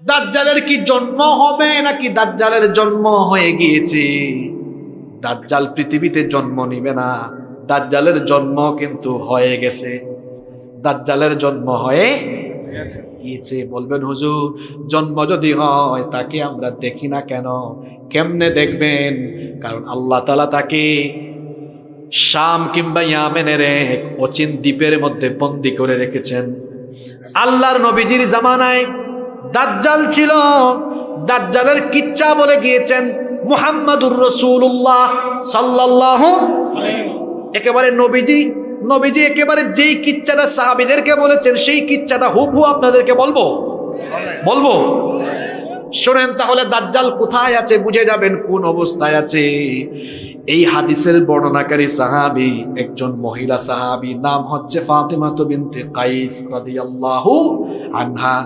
দাজ্জালের কি জন্ম হবে নাকি দাজ্জালের জন্ম হয়ে গিয়েছে? দাজ্জাল পৃথিবীতে জন্ম নিবে না, দাজ্জালের জন্ম কিন্তু হয়ে গেছে। দাজ্জালের জন্ম হয়ে গিয়েছে। বলবেন হুজুর, জন্ম যদি হয় তাকে আমরা দেখি না কেন? কেমনে দেখবেন? কারণ আল্লাহ তাআলা তাকে শাম কিংবা ইয়ামেনের এক অচিন দ্বীপের মধ্যে বন্দী করে রেখেছেন। আল্লাহর নবীজির জামানায় দাজ্জাল ছিল। দাজ্জালের কিচ্ছা বলে গিয়েছেন মুহাম্মাদুর রাসূলুল্লাহ সাল্লাল্লাহু আলাইহি। একেবারে নবীজি একেবারে যেই কিচ্ছাটা সাহাবীদেরকে বলেছেন সেই কিচ্ছাটা হুবহু আপনাদেরকে বলবো। শুনেন তাহলে দাজ্জাল কোথায় আছে বুঝে যাবেন কোন অবস্থায় আছে। এই হাদিসের বর্ণনাকারী সাহাবী একজন মহিলা সাহাবী, নাম হচ্ছে ফাতিমা বিনতে কাইস রাদিয়াল্লাহু আনহা।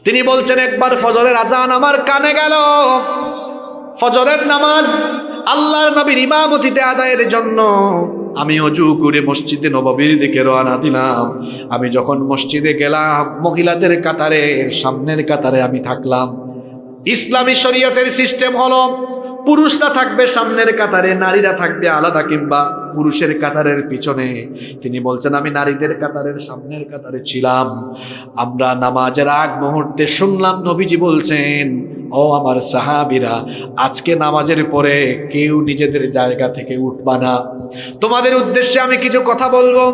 তিনি বলছেন, একবার ফজরের আজান আমার কানে গেল। ফজরের নামাজ আল্লাহর নবীর ইমামতিতে আদায়ের জন্য আমি ওযু করে মসজিদে নববীর দিকে রওনা দিলাম। আমি যখন মসজিদে গেলাম, মহিলাদের কাতারের সামনের কাতারে আমি থাকলাম। ইসলামী শরীয়তের সিস্টেম হলো পুরুষরা থাকবে সামনের কাতারে, নারীরা থাকবে আলাদা কিংবা পুরুষের কাতারের পিছনে। তিনি বলছেন, আমি নারীদের কাতারের সামনের কাতারে ছিলাম। আমরা নামাজের আগ মুহূর্তে শুনলাম নবীজি বলছেন, ও আমার সাহাবীরা, আজকে নামাজের পরে কেউ নিজেদের জায়গা থেকে উঠবা না, তোমাদের উদ্দেশ্যে আমি কিছু কথা বলবো।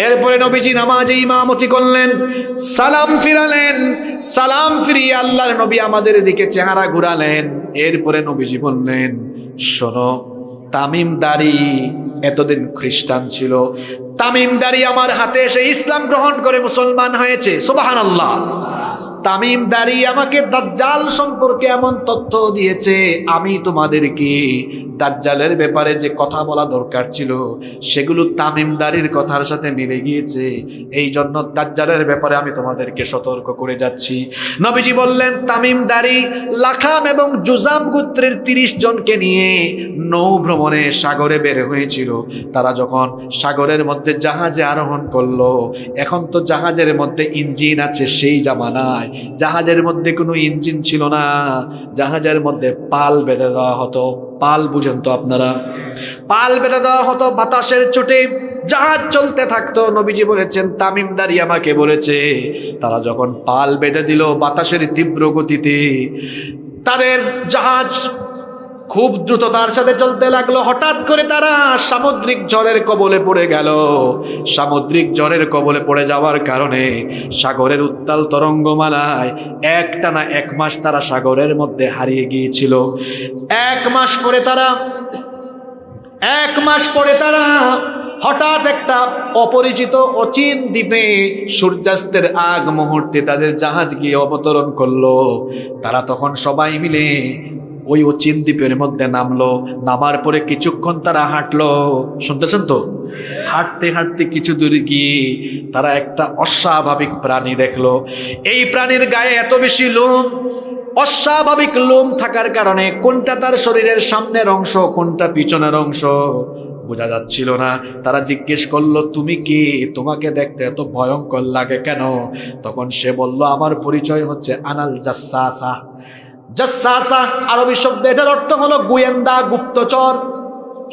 এরপরে নবীজি নামাজে ইমামতি করলেন, সালাম ফিরালেন। সালাম ফিরিয়ে আল্লাহর নবী আমাদের দিকে চেহারা ঘুরালেন। এরপরে নবীজি বললেন, শোনো, তামিমদারি এতদিন খ্রিস্টান ছিল, তামিমদারি আমার হাতে এসে ইসলাম গ্রহণ করে মুসলমান হয়েছে। সুবহানাল্লাহ। তামিমদারি আমাকে দাজ্জাল সম্পর্কে এমন তথ্য দিয়েছে, আমি তোমাদেরকে দাজ্জালের ব্যাপারে যে কথা বলা দরকার ছিল সেগুলো তামিমদারির কথার সাথে মিলে গিয়েছে। এই জন্য দাজ্জালের ব্যাপারে আমি তোমাদেরকে সতর্ক করে যাচ্ছি। নবীজি বললেন, তামিমদারি লাখাম এবং জুজাম গোত্রের 30 জনকে নিয়ে নৌ ভ্রমণে সাগরে বের হয়েছিল। তারা যখন সাগরের মধ্যে জাহাজে আরোহণ করলো, এখন তো জাহাজের মধ্যে ইঞ্জিন আছে, সেই জামানায় জাহাজের মধ্যে কোনো ইঞ্জিন ছিল না, জাহাজের মধ্যে পাল বেঁধে দেওয়া হতো। পাল বুঝেন তো আপনারা? পাল বেঁধে দেওয়া হতো, বাতাসের চোটে জাহাজ চলতে থাকতো। নবীজি বলেছেন, তামিমদারি আমাকে বলেছে, তারা যখন পাল বেঁধে দিল বাতাসের তীব্র গতিতে, তাদের জাহাজ খুব দ্রুততার সাথে চলতে লাগলো। হঠাৎ করে তারা সামুদ্রিক ঝড়ের কবলে পড়ে গেল। সামুদ্রিক ঝড়ের কবলে পড়ে যাওয়ার কারণে সাগরের উত্তাল তরঙ্গমালায় একটানা 1 মাস তারা সাগরের মধ্যে হারিয়ে গিয়েছিল। 1 মাস পরে তারা হঠাৎ একটা অপরিচিত অচিন দ্বীপে সূর্যাস্তের আগ মুহূর্তে তাদের জাহাজ গিয়ে অবতরণ করলো। তারা তখন সবাই মিলে ওই অচিন দ্বীপের মধ্যে নামলো। নামার পরে কিছুক্ষণ তারা হাঁটলো, শুনতেছেন তো? হাঁটতে হাঁটতে কিছু দূর গিয়ে তারা একটা অস্বাভাবিক প্রাণী দেখলো। এই প্রাণীর গায়ে এত বেশি লোম, অস্বাভাবিক লোম থাকার কারণে কোনটা তার শরীরের সামনের অংশ কোনটা পিছনের অংশ বোঝা যাচ্ছিল না। তারা জিজ্ঞেস করলো, তুমি কি? তোমাকে দেখতে এত ভয়ঙ্কর লাগে কেন? তখন সে বলল, আমার পরিচয় হচ্ছে আনাল জাসাসা। জাসাসা আরবি শব্দ, এটার অর্থ হলো গোয়েন্দা, গুপ্তচর।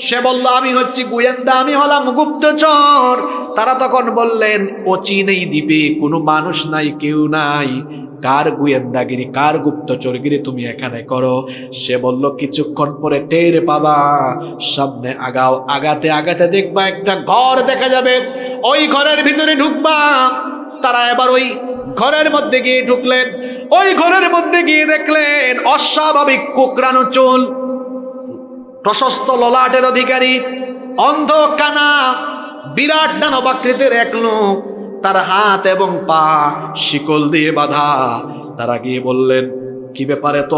সে বলল, আমি হচ্ছি গোয়েন্দা, আমি হলাম গুপ্তচর। তারা তখন বললেন, অচিন এই দ্বীপে কোনো মানুষ নাই, কেউ নাই, কার গোয়েন্দাগিরি, কার গুপ্তচরগিরি তুমি এখানে করো? সে বলল, কিছুক্ষণ পরে টের পাবা, সামনে আগাও, আগাতে আগাতে দেখবা একটা ঘর দেখা যাবে, ওই ঘরের ভিতরে ঢুকবা। তারা এবার ওই ঘরের মধ্যে গিয়ে ঢুকলেন। ওই ঘরের মধ্যে গিয়ে দেখলেন অস্বাভাবিক কোকড়ানো চুল, প্রশস্ত ললাটের অধিকারী, অন্ধ কানা, বিরাট দানবাকৃতির এক লোক, তার হাত এবং পা শিকল দিয়ে বাঁধা। তারা গিয়ে বললেন, কি ব্যাপারে? তো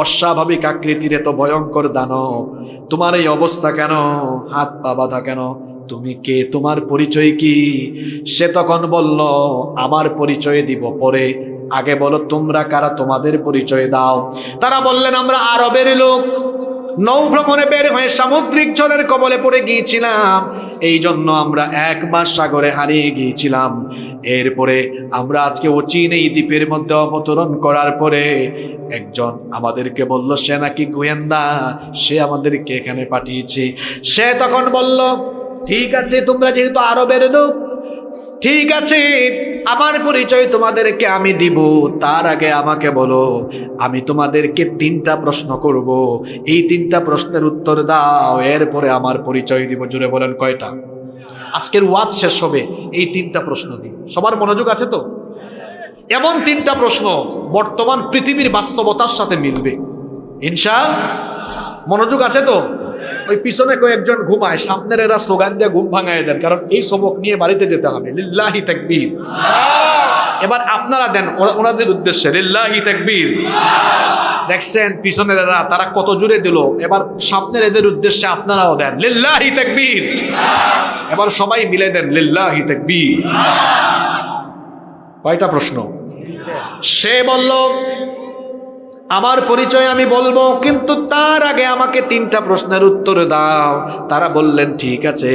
অস্বাভাবিক আকৃতির এত ভয়ঙ্কর দানব, তোমার এই অবস্থা কেন? হাত পা বাঁধা কেন? তুমি কে? তোমার পরিচয় কি? সে তখন বলল, আমার পরিচয় দিব পরে, আগে বলো তোমরা কারা, তোমাদের পরিচয় দাও। তারা বললেন, আমরা আরবের লোক, নৌ ভ্রমণে বের হয়ে সামুদ্রিক ঝড়ের কবলে পড়ে গিয়েছিলাম। এই জন্য আমরা 1 মাস সাগরে হারিয়ে গিয়েছিলাম। এরপরে আমরা আজকে অচিন এই দ্বীপের মধ্যে অবতরণ করার পরে একজন আমাদেরকে বলল সে নাকি গোয়েন্দা, সে আমাদেরকে এখানে পাঠিয়েছে। সে তখন বলল, ঠিক আছে তোমরা যেহেতু আরবের লোক, ঠিক আছে আমার পরিচয় তোমাদেরকে আমি দিব, তার আগে আমাকে বলো, আমি তোমাদেরকে 3টা প্রশ্ন করব, এই 3টা প্রশ্নের উত্তর দাও, এরপরে আমার পরিচয় দিব। জোরে বলেন কয়টা? আজকের ওয়াজ শেষ হবে এই 3টা প্রশ্ন দিয়ে। সবার মনোযোগ আছে তো? এমন 3টা প্রশ্ন বর্তমান পৃথিবীর বাস্তবতার সাথে মিলবে ইনশাআল্লাহ। মনোযোগ আছে তো? ওই পিছনে কয়েকজন ঘুমায়, সামনের এরা স্লোগান দিয়ে ঘুম ভাঙায় দেন, কারণ এই সবক নিয়ে বাড়িতে যেতে হবে। লিল্লাহি তাকবীর। এবার আপনারা দেন ওনাদের উদ্দেশ্যে লিল্লাহি তাকবীর। দেখছেন পিছনের এরা তারা কত জোরে দিল, এবার সামনের এদের উদ্দেশ্যে আপনারাও দেন লিল্লাহি তাকবীর। এবার সবাই মিলে দেন লিল্লাহি তাকবীর। কয়টা প্রশ্ন? সে বলল আমার পরিচয় আমি বলবো, কিন্তু তার আগে আমাকে 3টা প্রশ্নের উত্তর দাও। তারা বললেন ঠিক আছে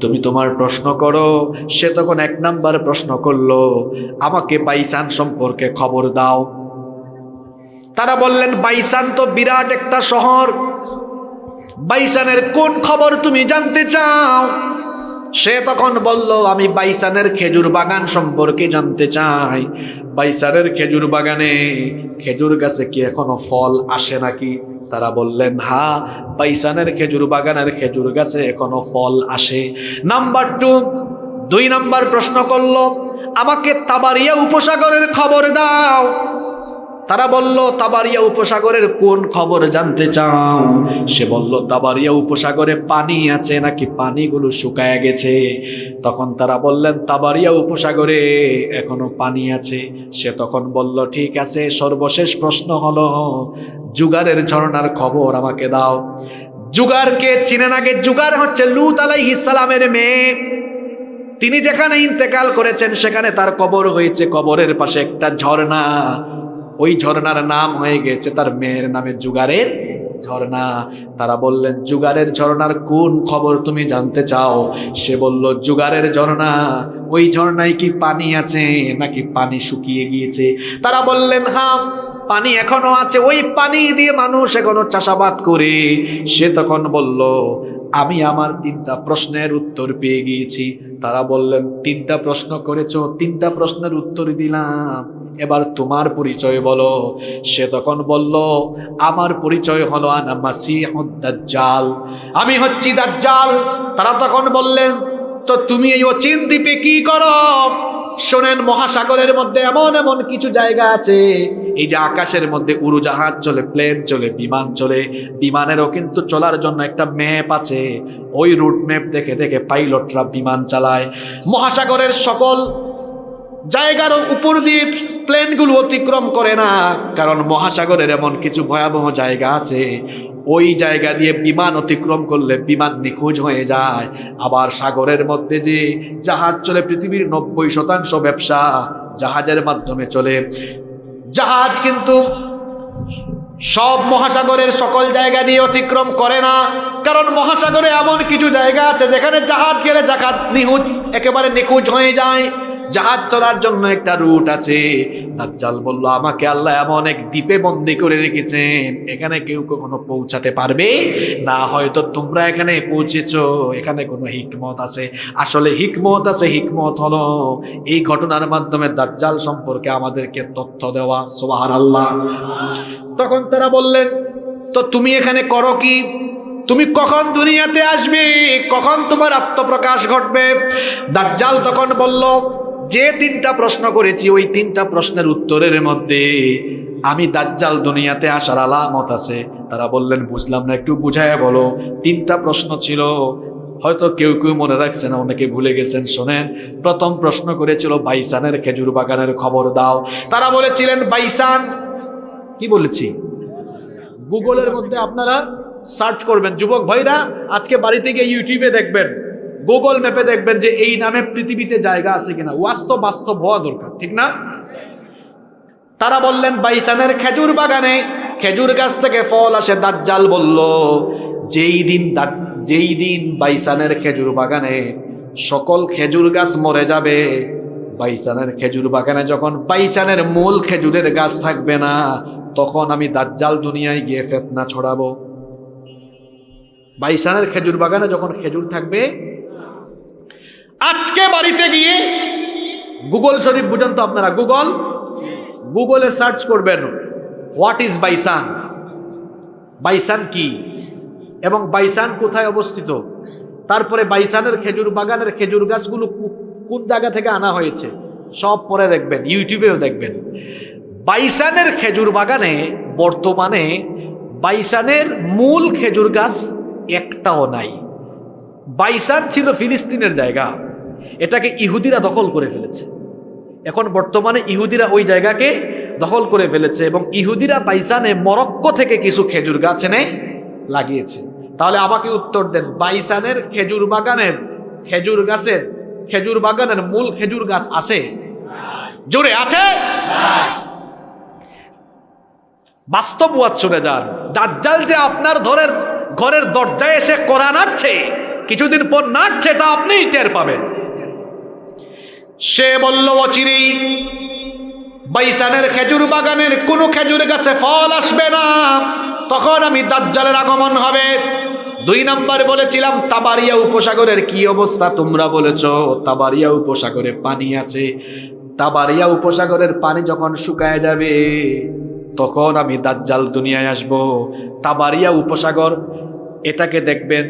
তুমি তোমার প্রশ্ন করো। সে তখন 1 নাম্বার প্রশ্ন করলো, আমাকে বাইসান সম্পর্কে খবর দাও। তারা বললেন বাইসান তো বিরাট একটা শহর, বাইসানের কোন খবর তুমি জানতে চাও? সে তখন বলল আমি বাইসানের খেজুর বাগান সম্পর্কে জানতে চাই। বাইসানের খেজুর বাগানে খেজুর গাছে কি এখনো ফল আসে নাকি? তারা বললেন হ্যাঁ, বাইসানের খেজুর বাগানের খেজুর গাছে এখনো ফল আসে। নাম্বার 2 নাম্বার প্রশ্ন করলো, আমাকে তাবারিয়া উপসাগরের খবর দাও। তারা বলল তাবারিয়া উপসাগরের কোন খবর জানতে চাও? সে বলল তাবারিয়া উপসাগরে পানি আছে নাকি পানিগুলো শুকায় গেছে? তখন তারা বললেন তাবারিয়া উপসাগরে এখনো পানি আছে। সে তখন বলল ঠিক আছে, সর্বশেষ প্রশ্ন হলো জুগারের ঝর্ণার খবর আমাকে দাও। জুগারকে চিনেন? আগে জুগার হচ্ছে লূত আলাইহিস সালামের মেয়ে। তিনি যেখানে ইন্তেকাল করেছেন সেখানে তার কবর হয়েছে, কবরের পাশে একটা ঝর্ণা, ওই ঝর্ণার নাম হয়ে গেছে তার মেয়ের নামে জুগারের ঝর্ণা। তারা বললেন জুগারের ঝর্ণার কোন খবর তুমি জানতে চাও? সে বলল জুগারের ঝর্ণা, ওই ঝর্ণায় কি পানি আছে নাকি পানি শুকিয়ে গিয়েছে? তারা বললেন হ্যাঁ পানি এখনো আছে, ওই পানি দিয়ে মানুষ এখনো চাষাবাদ করে। সে তখন বলল আমি আমার 3টা প্রশ্নের উত্তর পেয়ে গিয়েছি। তারা বললেন 3টা প্রশ্ন করেছো, 3টা প্রশ্নের উত্তর দিলাম, এবার তোমার পরিচয় বলো। সে তখন বলল আমার পরিচয় হলো আনা মাসিহুদ দাজ্জাল, আমি হচ্ছি দাজ্জাল। তারা তখন বললেন তো তুমি এই অচিন দ্বীপে কি করো? শোনেন, মহাসাগরের মধ্যে এমন এমন কিছু জায়গা আছে, এই যে আকাশের মধ্যে উড়োজাহাজ চলে, প্লেন চলে, বিমান চলে, বিমানেরও কিন্তু চলার জন্য একটা ম্যাপ আছে। ওই রুট ম্যাপ দেখে দেখে পাইলটরা বিমান চালায়। মহাসাগরের সকল জায়গার উপর দিয়ে প্লেনগুলো অতিক্রম করে না, কারণ মহাসাগরের এমন কিছু ভয়াবহ জায়গা আছে, ওই জায়গা দিয়ে বিমান অতিক্রম করলে বিমান নিখোঁজ হয়ে যায়। আবার সাগরের মধ্যে যে জাহাজ চলে, পৃথিবীর 90% ব্যবসা জাহাজের মাধ্যমে চলে। জাহাজ কিন্তু সব মহাসাগরের সকল জায়গা দিয়ে অতিক্রম করে না, কারণ মহাসাগরে এমন কিছু জায়গা আছে যেখানে জাহাজ গেলে জাহাজ একেবারে নিখোঁজ হয়ে যায়। জাহাজ চলার জন্য একটা রুট আছে। দাজ্জাল বলল আমাকে আল্লাহ এমন এক দ্বীপে বন্দী করে রেখেছেন, এখানে কেউ কখনো পৌঁছাতে পারবে না। হয়তো তোমরা এখানে পৌঁছেছো, এখানে কোনো হিকমত আছে। আসলে হিকমত আছে, হিকমত হলো এই ঘটনার মাধ্যমে দাজ্জাল সম্পর্কে আমাদেরকে তথ্য দেওয়া। সুবহানাল্লাহ। তখন তারা বললেন তো তুমি এখানে করো কি? তুমি কখন দুনিয়াতে আসবে? কখন তোমার আত্মপ্রকাশ ঘটবে? দাজ্জাল তখন বলল যে 3টা প্রশ্ন করেছি ওই 3টা প্রশ্নের উত্তরের মধ্যে আমি দাজ্জাল দুনিয়াতে আসার আলামত আছে। তারা বললেন বুঝলাম না, একটু বুঝায় বলো। 3টা প্রশ্ন ছিল, হয়তো কেউ কেউ মনে রাখছে না, অনেকে ভুলে গেছেন। শোনেন, প্রথম প্রশ্ন করেছিল বাইসানের খেজুর বাগানের খবর দাও। তারা বলেছিলেন বাইসান, কি বলেছি? গুগলের মধ্যে আপনারা সার্চ করবেন, যুবক ভাইরা আজকে বাড়িতে গিয়ে ইউটিউবে দেখবেন, গুগল ম্যাপে দেখবেন যে এই নামে পৃথিবীতে জায়গা আছে কিনা। বাস্তব হওয়া দরকার, ঠিক না? তারা বললেন বাইসানের খেজুর বাগানে খেজুর গাছ থেকে ফল আসে। দাজ্জাল বলল যেই দিন বাইসানের খেজুর বাগানে সকল খেজুর গাছ মরে যাবে, বাইসানের খেজুর বাগানে যখন বাইসানের মূল খেজুরের গাছ থাকবে না, তখন আমি দাজ্জাল দুনিয়ায় গিয়ে ফিতনা ছড়াবো। বাইসানের খেজুর বাগানে যখন খেজুর থাকবে, আজকে বাড়িতে গিয়ে গুগল শরীফ বুঝেন তো আপনারা, গুগলে সার্চ করবেন হোয়াট ইজ বাইসান, বাইসান কি এবং বাইসান কোথায় অবস্থিত, তারপরে বাইসানের খেজুর বাগানের খেজুর গাছগুলো কোন জায়গা থেকে আনা হয়েছে, সব পরে দেখবেন, ইউটিউবেও দেখবেন। বাইসানের খেজুর বাগানে বর্তমানে বাইসানের মূল খেজুর গাছ একটাও নাই। বাইসান ছিল ফিলিস্তিনের জায়গা, এটাকে ইহুদিরা দখল করে ফেলেছে। এখন বর্তমানে ইহুদিরা ওই জায়গাকে দখল করে ফেলেছে এবং ইহুদিরা বাইসানে মরক্কো থেকে কিছু খেজুর গাছ এনে লাগিয়েছে। তাহলে আমাকে উত্তর দেন, বাইসানের খেজুর বাগানের মূল খেজুর গাছ আছে? জোরে আছে? বাস্তববাদ শুনে যান, দাজ্জাল যে আপনার ঘরের দরজায় এসে কোরআন নাড়ছে, কিছুদিন পর নাড়ছে, তা আপনিই টের পাবেন। সে বলল অচিরেই বাইসানের খেজুর বাগানের কোনো খেজুর গাছে ফল আসবে না, তখন আমি দাজ্জালের আগমন হবে। 2 নম্বর বলেছিলাম তাবারিয়া উপসাগরের কি অবস্থা, তোমরা বলেছো তাবারিয়া উপসাগরে পানি আছে। তাবারিয়া উপসাগরের পানি যখন শুকায় যাবে, তখন আমি দাজ্জাল দুনিয়ায় আসব। তাবারিয়া উপসাগর, এটাকে দেখবেন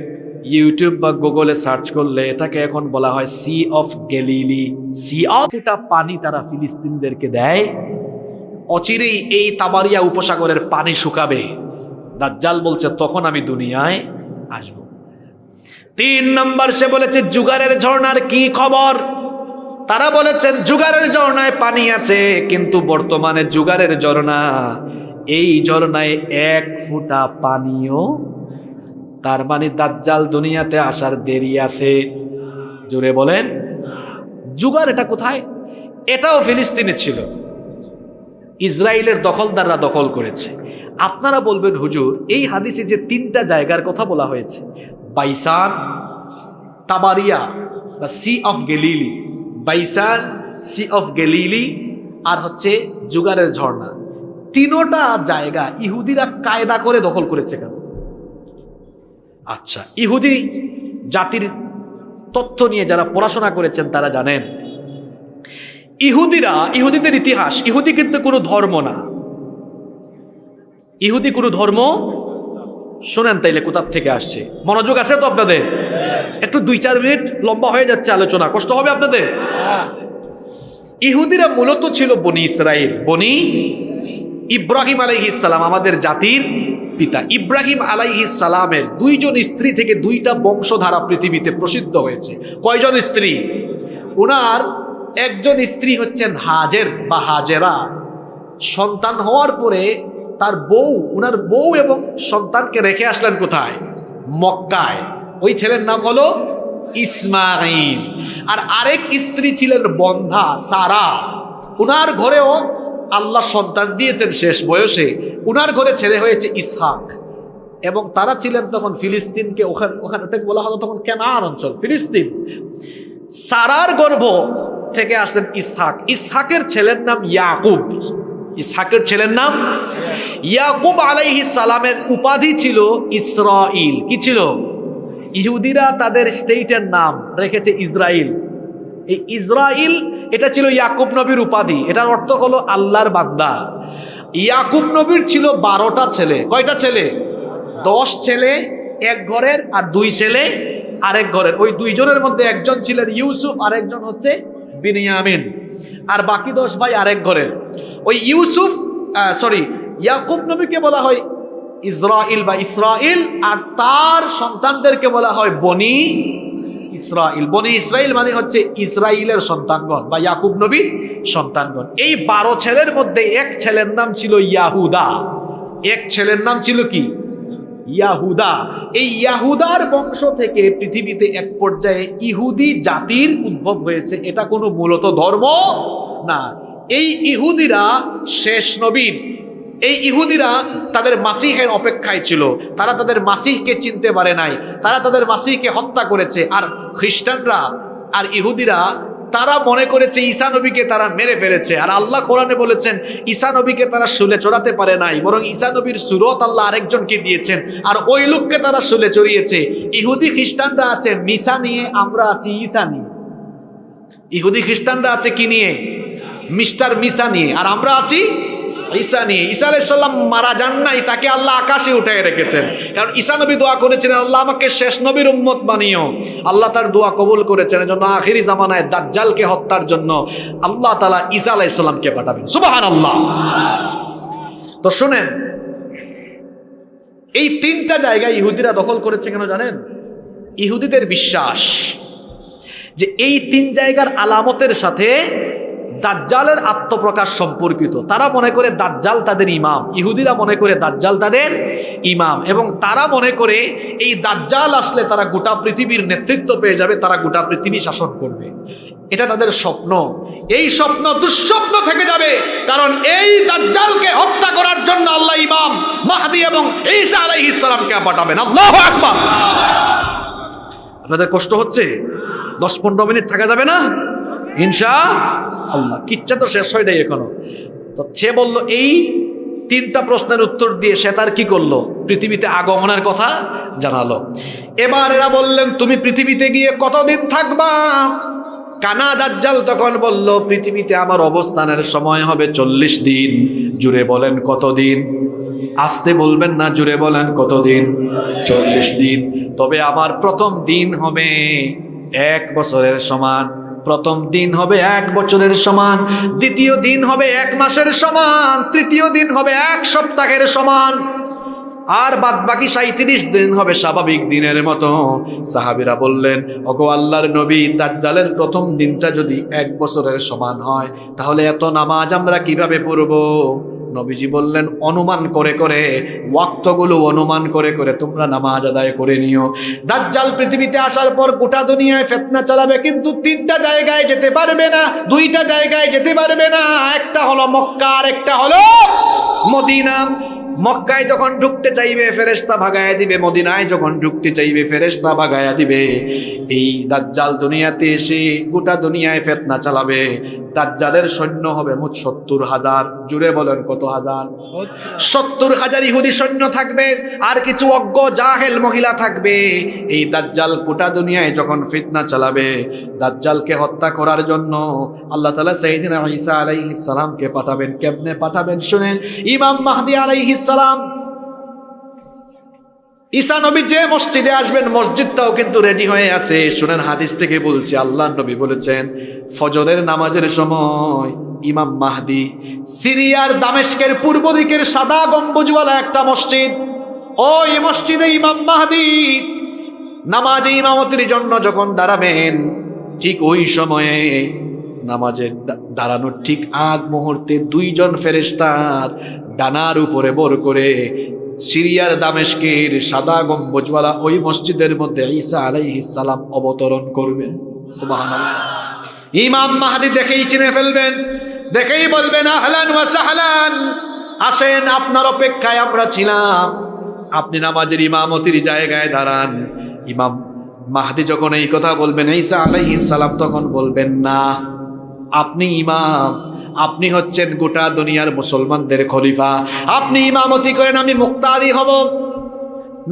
ইউটিউব বা গুগলে সার্চ করলে, এটাকে এখন বলা হয় sea of Galilee. Sea of, এটা পানি তারা ফিলিস্তিনদেরকে দেয়। অচিরেই এই তাবারিয়া উপসাগরের পানি শুকাবে, দাজ্জাল বলছে তখন আমি দুনিয়ায় আসব। 3 নম্বর সে বলেছে জুগারের ঝর্ণার কি খবর, তারা বলেছেন জুগারের ঝর্ণায় পানি আছে, কিন্তু বর্তমানে জুগারের ঝর্ণা, এই ঝর্ণায় 1 ফোঁটা পানিও, তার মানে দাজ্জাল দুনিয়াতে আসার দেরি আছে। জোরে বলেন, জুগার এটা কোথায়? এটাও ফিলিস্তিনে ছিল, ইসরায়েলের দখলদাররা দখল করেছে। আপনারা বলবেন হুজুর, এই হাদিসে যে 3টা জায়গার কথা বলা হয়েছে, বাইসান, তাবারিয়া বা Sea of Galilee, Beisan, Sea of Galilee আর হচ্ছে জুগারের ঝর্ণা, 3টা জায়গা ইহুদিরা কায়দা করে দখল করেছে কেন? আচ্ছা, ইহুদি জাতির তথ্য নিয়ে যারা পড়াশোনা করেছেন তারা জানেন, ইহুদিদের ইতিহাস, ইহুদি কিন্তু কোনো ধর্ম না, ইহুদি কোনো ধর্ম। শোনেন তাইলে কোথার থেকে আসছে, মনোযোগ আছে তো আপনাদের? একটু 2-4 মিনিট লম্বা হয়ে যাচ্ছে আলোচনা, কষ্ট হবে আপনাদের। ইহুদিরা মূলত ছিল বনি ইসরাইল, বনি ইব্রাহিম আলাইহিস সালাম, আমাদের জাতির পিতা ইব্রাহিম আলাইহিস সালামের 2 জন স্ত্রী থেকে 2টা বংশধারা পৃথিবীতে প্রসিদ্ধ হয়েছে। কয়জন স্ত্রী? উনার একজন স্ত্রী হচ্ছেন হাজের বা হাজেরা। সন্তান হওয়ার পরে তার উনার বউ এবং সন্তানকে রেখে আসলেন কোথায়? মক্কায়। ওই ছেলের নাম হলো ইসমাইল। আর আরেক স্ত্রী ছিলেন বন্ধা সারা, উনার ঘরেও আল্লাহ সন্তান দিয়েছেন শেষ বয়সে, উনার ঘরে ছেলে হয়েছে ইসহাক। এবং তারা ছিলেন তখন ফিলিস্তিনকে, ওখানে বলা হতো তখন কেনান অঞ্চল, ফিলিস্তিন। সারার গর্ভ থেকে আসলেন ইসহাক। ইসহাকের ছেলের নাম ইয়াকুব। ইসহাকের ছেলের নাম ইয়াকুব আলাইহিস সালামের উপাধি ছিল ইসরাইল। কি ছিল? ইহুদিরা তাদের স্টেটের নাম রেখেছে ইসরাইল। এই ইসরাইল এটা ছিল ইয়াকুব নবীর উপাধি, এটার অর্থ হলো আল্লাহর বান্দা। ইয়াকুব নবীর ছিল 12টা ছেলে। কয়টা ছেলে? 10 ছেলে এক ঘরের আর 2 ছেলে আরেক ঘরের। ওই 2 জনের মধ্যে একজন ছিলেন ইউসুফ আর একজন হচ্ছে বিনিয়ামিন, আর বাকি 10 ভাই আরেক ঘরের। ওই ইয়াকুব নবীকে বলা হয় ইসরাইল বা ইসরাইল, আর তার সন্তানদেরকে বলা হয় বনি ইসরাইল। বনি ইসরাইল মানে হচ্ছে ইসরাইলের সন্তানগণ বা ইয়াকুব নবীর সন্তানগণ। এই 12 ছেলের মধ্যে এক ছেলের নাম ছিল ইয়াহুদা। এক ছেলের নাম ছিল কি? ইয়াহুদা। এই ইয়াহুদার বংশ থেকে পৃথিবীতে এক পর্যায়ে ইহুদি জাতির উদ্ভব হয়েছে। এটা কোনো মূলত ধর্ম না। এই ইহুদিরা শেষ নবীর, এই ইহুদিরা তাদের মাসিহের অপেক্ষায় ছিল, তারা তাদের মাসিহকে চিনতে পারে নাই, তারা তাদের মাসিহকে হত্যা করেছে। আর খ্রিস্টানরা আর ইহুদিরা তারা মনে করেছে ঈসা নবীকে তারা মেরে ফেলেছে। আর আল্লাহ কোরআনে বলেছেন ঈসা নবীকে তারা শুলে চড়াতে পারে নাই, বরং ঈসা নবীর সুরত আল্লাহ আরেকজনকে দিয়েছেন, আর ওই লোককে তারা শুলে চড়িয়েছে। ইহুদি খ্রিস্টানরা আছে মিসা নিয়ে, আমরা আছি ঈসা নিয়ে। ইহুদি খ্রিস্টানরা আছে কি নিয়ে? মিস্টার মিসা নিয়ে, আর আমরা আছি ঈসা নিয়ে। ঈসা আলাইহিস সালাম মারা যান নাই, তাকে আল্লাহ আকাশে উঠায় রেখেছেন। কারণ ঈসা নবী দোয়া করেছিলেন, আল্লাহ আমাকে শেষ নবীর উম্মত বানিও। আল্লাহ তার দোয়া কবুল করেছেন। এজন্য আখিরি জামানায় দাজ্জালকে হত্যার জন্য আল্লাহ তাআলা ঈসা আলাইহিস সালামকে পাঠাবেন। সুবহানাল্লাহ। তো শুনেন, এই তিনটা জায়গায় ইহুদিরা দখল করেছে কেন জানেন? ইহুদিদের বিশ্বাস যে এই তিন জায়গার আলামতের সাথে দাজ্জালের আত্মপ্রকাশ সম্পর্কিত। তারা মনে করে দাজ্জাল তাদের ইমাম, ইহুদিরা মনে করে দাজ্জাল তাদের ইমাম, এবং তারা মনে করে এই দাজ্জাল আসলে তারা গোটা পৃথিবীর নেতৃত্ব পেয়ে যাবে, তারা গোটা পৃথিবী শাসন করবে। এটা তাদের স্বপ্ন। এই স্বপ্ন দুঃস্বপ্ন থেকে যাবে, কারণ এই দাজ্জালকে হত্যা করার জন্য আল্লাহ ইমাম মাহদী এবং ঈসা আলাইহিস সালামকে পাঠাবেন। আল্লাহু আকবার। আপনাদের কষ্ট হচ্ছে? 10-15 মিনিট থাকা যাবে না ইনশাআল্লাহ। কিচ্ছা তো শেষ হয় নাই এখনো। তো সে বলল, এই তিনটা প্রশ্নের উত্তর দিয়ে সে তার কি করলো? পৃথিবীতে আগমনের কথা জানালো। এবার এরা বললেন, তুমি পৃথিবীতে গিয়ে কতদিন থাকবা? কানা দাজ্জাল তখন বলল, পৃথিবীতে আমার অবস্থানের সময় হবে 40 দিন। জুড়ে বলেন কতদিন? আস্তে বলবেন না, জুড়ে বলেন কতদিন? 40 দিন। তবে আমার প্রথম দিন হবে 1 বছরের সমান, প্রথম দিন হবে 1 বছরের সমান, দ্বিতীয় দিন হবে 1 মাসের সমান, তৃতীয় দিন হবে 1 সপ্তাহের সমান, আর বাদ বাকি 37 দিন হবে স্বাভাবিক দিনের মতো। সাহাবীরা বললেন, ওগো আল্লাহর নবী, দাজ্জালের প্রথম দিনটা যদি 1 বছরের সমান হয়, তাহলে এত নামাজ আমরা কিভাবে পড়ব? নবীজি বললেন, অনুমান করে করে, ওয়াক্তগুলো অনুমান করে করে তোমরা নামাজ আদায় করে নিও। দাজ্জাল পৃথিবীতে আসার পর গোটা দুনিয়ায় ফিতনা চালাবে, কিন্তু 3টা জায়গায় যেতে পারবে না, 2টা জায়গায় যেতে পারবে না। একটা হলো মক্কা, আর একটা হলো মদিনা। মক্কায় যখন ঢুকতে চাইবে ফেরেশতা ভাগায়া দিবে, মদিনায় যখন ঢুকতে চাইবে ফেরেশতা ভাগায়া দিবে। এই দাজ্জাল দুনিয়াতে এসে গোটা দুনিয়ায় ফিতনা চালাবে। দাজ্জালের সৈন্য হবে মোট 70,000। জুড়ে বলেন কত হাজার? 70,000 ইহুদি সৈন্য থাকবে, আর কিছু অজ্ঞ জাহেল মহিলা থাকবে। এই দাজ্জাল গোটা দুনিয়ায় যখন ফিতনা চালাবে, দাজ্জালকে হত্যা করার জন্য আল্লাহ তাআলা সাইয়েদনা ঈসা আলাইহিস সালামকে পাঠাবেন। কেমনে পাঠাবেন শুনেন। ইমাম মাহদী আলাইহিস সালাম, ঈসা নবী যে মসজিদে আসবেন, মসজিদটাও কিন্তু রেডি হয়ে আছে। শুনেন, হাদিস থেকে বলছি, আল্লাহর নবী বলেছেন, ফজরের নামাজের সময় ইমাম মাহদী সিরিয়ার দামেস্কের পূর্ব দিকের সাদা গম্বুজওয়ালা একটা মসজিদ, ওই মসজিদে ইমাম মাহদী নামাজে ইমামতির জন্য যখন দাঁড়াবেন, ঠিক ওই সময়ে নামাজের দাঁড়ানোর ঠিক আগ মুহূর্তে 2 জন ফেরেশতার ডানার উপরে ভর করে সিরিয়ার দামেস্কের সাদা গম্বুজওয়ালা ওই মসজিদের মধ্যে ঈসা আলাইহিস সালাম অবতরণ করবেন। সুবহানাল্লাহ। ইমাম মাহদী দেখেই চিনে ফেলবেন, দেখেই বলবেন, আহলান ওয়া সাহলান, আসেন, আপনার অপেক্ষায় আমরা ছিলাম, আপনি নামাজের ইমামতির জায়গায় দাঁড়ান। ইমাম মাহদী যখন এই কথা বলবেন, ঈসা আলাইহিস সালাম তখন বলবেন, না, আপনি ইমাম, আপনি হচ্ছেন গোটা দুনিয়ার মুসলমানদের খলিফা, আপনি ইমামতি করেন, আমি মুক্তাদি হব।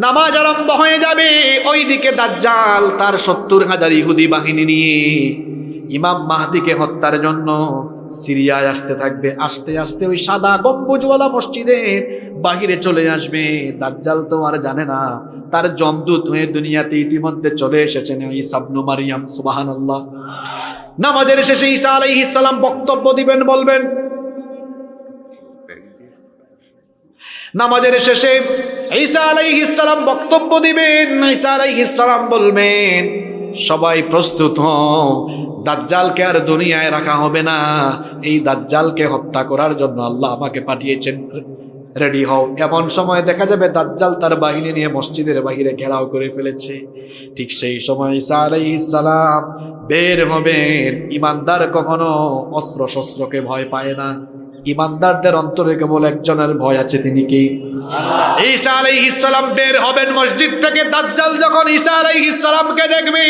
নামাজ আরম্ভ হয়ে যাবে। ওইদিকে দাজ্জাল তার 70,000 ইহুদি বাহিনী নিয়ে ইমাম মাহদীকে হত্যার জন্য সিরিয়ায় আসতে থাকবে। আস্তে আস্তে ওই সাদা গম্বুজওয়ালা মসজিদের বাহিরে চলে আসবে। দাজ্জাল তো আর জানে না, তার যমদূত হয়ে দুনিয়াতে ইতিমধ্যে চলে এসেছেন ঈসা ইবনে মারইয়াম। সুবহানাল্লাহ। নামাজের শেষে ঈসা আলাইহিস সালাম বক্তব্য দিবেন, বলবেন, নামাজের শেষে ঈসা আলাইহিস সালাম বক্তব্য দিবেন। ঈসা আলাইহিস সালাম বলবেন, সবাই প্রস্তুত হও, দাজ্জালকে আর দুনিয়ায় রাখা হবে না, এই দাজ্জালকে হত্যা করার জন্য আল্লাহ আমাকে পাঠিয়েছেন, রেডি হও। এমন সময় দেখা যাবে দাজ্জাল তার বাহিনী নিয়ে মসজিদের বাহিরে ঘেরাও করে ফেলেছে। ঠিক সেই সময় ঈসা আলাইহিস সালাম বের হবেন। ইমানদার কখনো অস্ত্র শস্ত্রকে ভয় পায় না। ইমানদারদের অন্তরে কেবল একজনের ভয় আছে, তিনি কি? ঈসা আলাইহিস সালাম বের হবেন মসজিদ থেকে। দাজ্জাল যখন ঈসা আলাইহিস সালামকে দেখবে,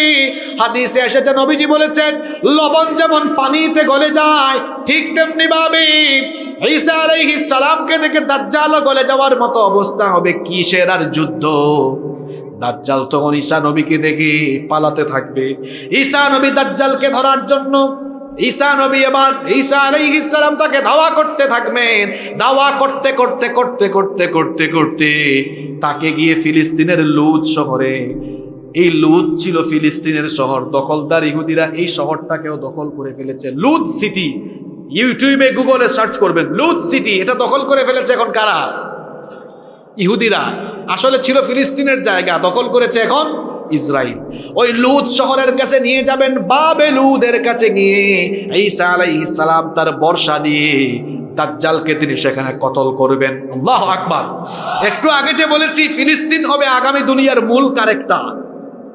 হাদিসে এসেছে, নবীজি বলেছেন, লবণ যেমন পানিতে গলে যায় ঠিক তেমনি ভাবে ঈসা আলাইহিস সালামকে দেখে দাজ্জালও গলে যাওয়ার মতো অবস্থা হবে। কিসের আর যুদ্ধ? দাজ্জাল তখন ঈসা নবীকে দেখে পালাতে থাকবে। ঈসা নবী দাজ্জালকে ধরার জন্য ঈসা নবী এবার ঈসা আলাইহিস সালাম তাকে ধাওয়া করতে থাকবেন। ধাওয়া করতে করতে করতে করতে করতে করতে তাকে গিয়ে ফিলিস্তিনের লুদ শহরে, এই লুদ ছিল ফিলিস্তিনের শহর, দখলদার ইহুদিরা এই শহরটাকেও দখল করে ফেলেছে। লুদ সিটি, ইউটিউবে গুগলে সার্চ করবেন লুদ সিটি, এটা দখল করে ফেলেছে এখন কারা? ইহুদিরা। আসলে ছিল ফিলিস্তিনের জায়গা, দখল করেছে এখন ইসরাইল। ওই লুদ শহরের কাছে নিয়ে যাবেন, বাবে লুদের কাছে গিয়ে ঈসা আলাইহিস সালাম তার বর্ষা দিয়ে দাজ্জালকে তিনি সেখানে কতল করবেন। আল্লাহু আকবার। একটু আগে যে বলেছি ফিলিস্তিন হবে আগামী দুনিয়ার মূল ক্যারেক্টার,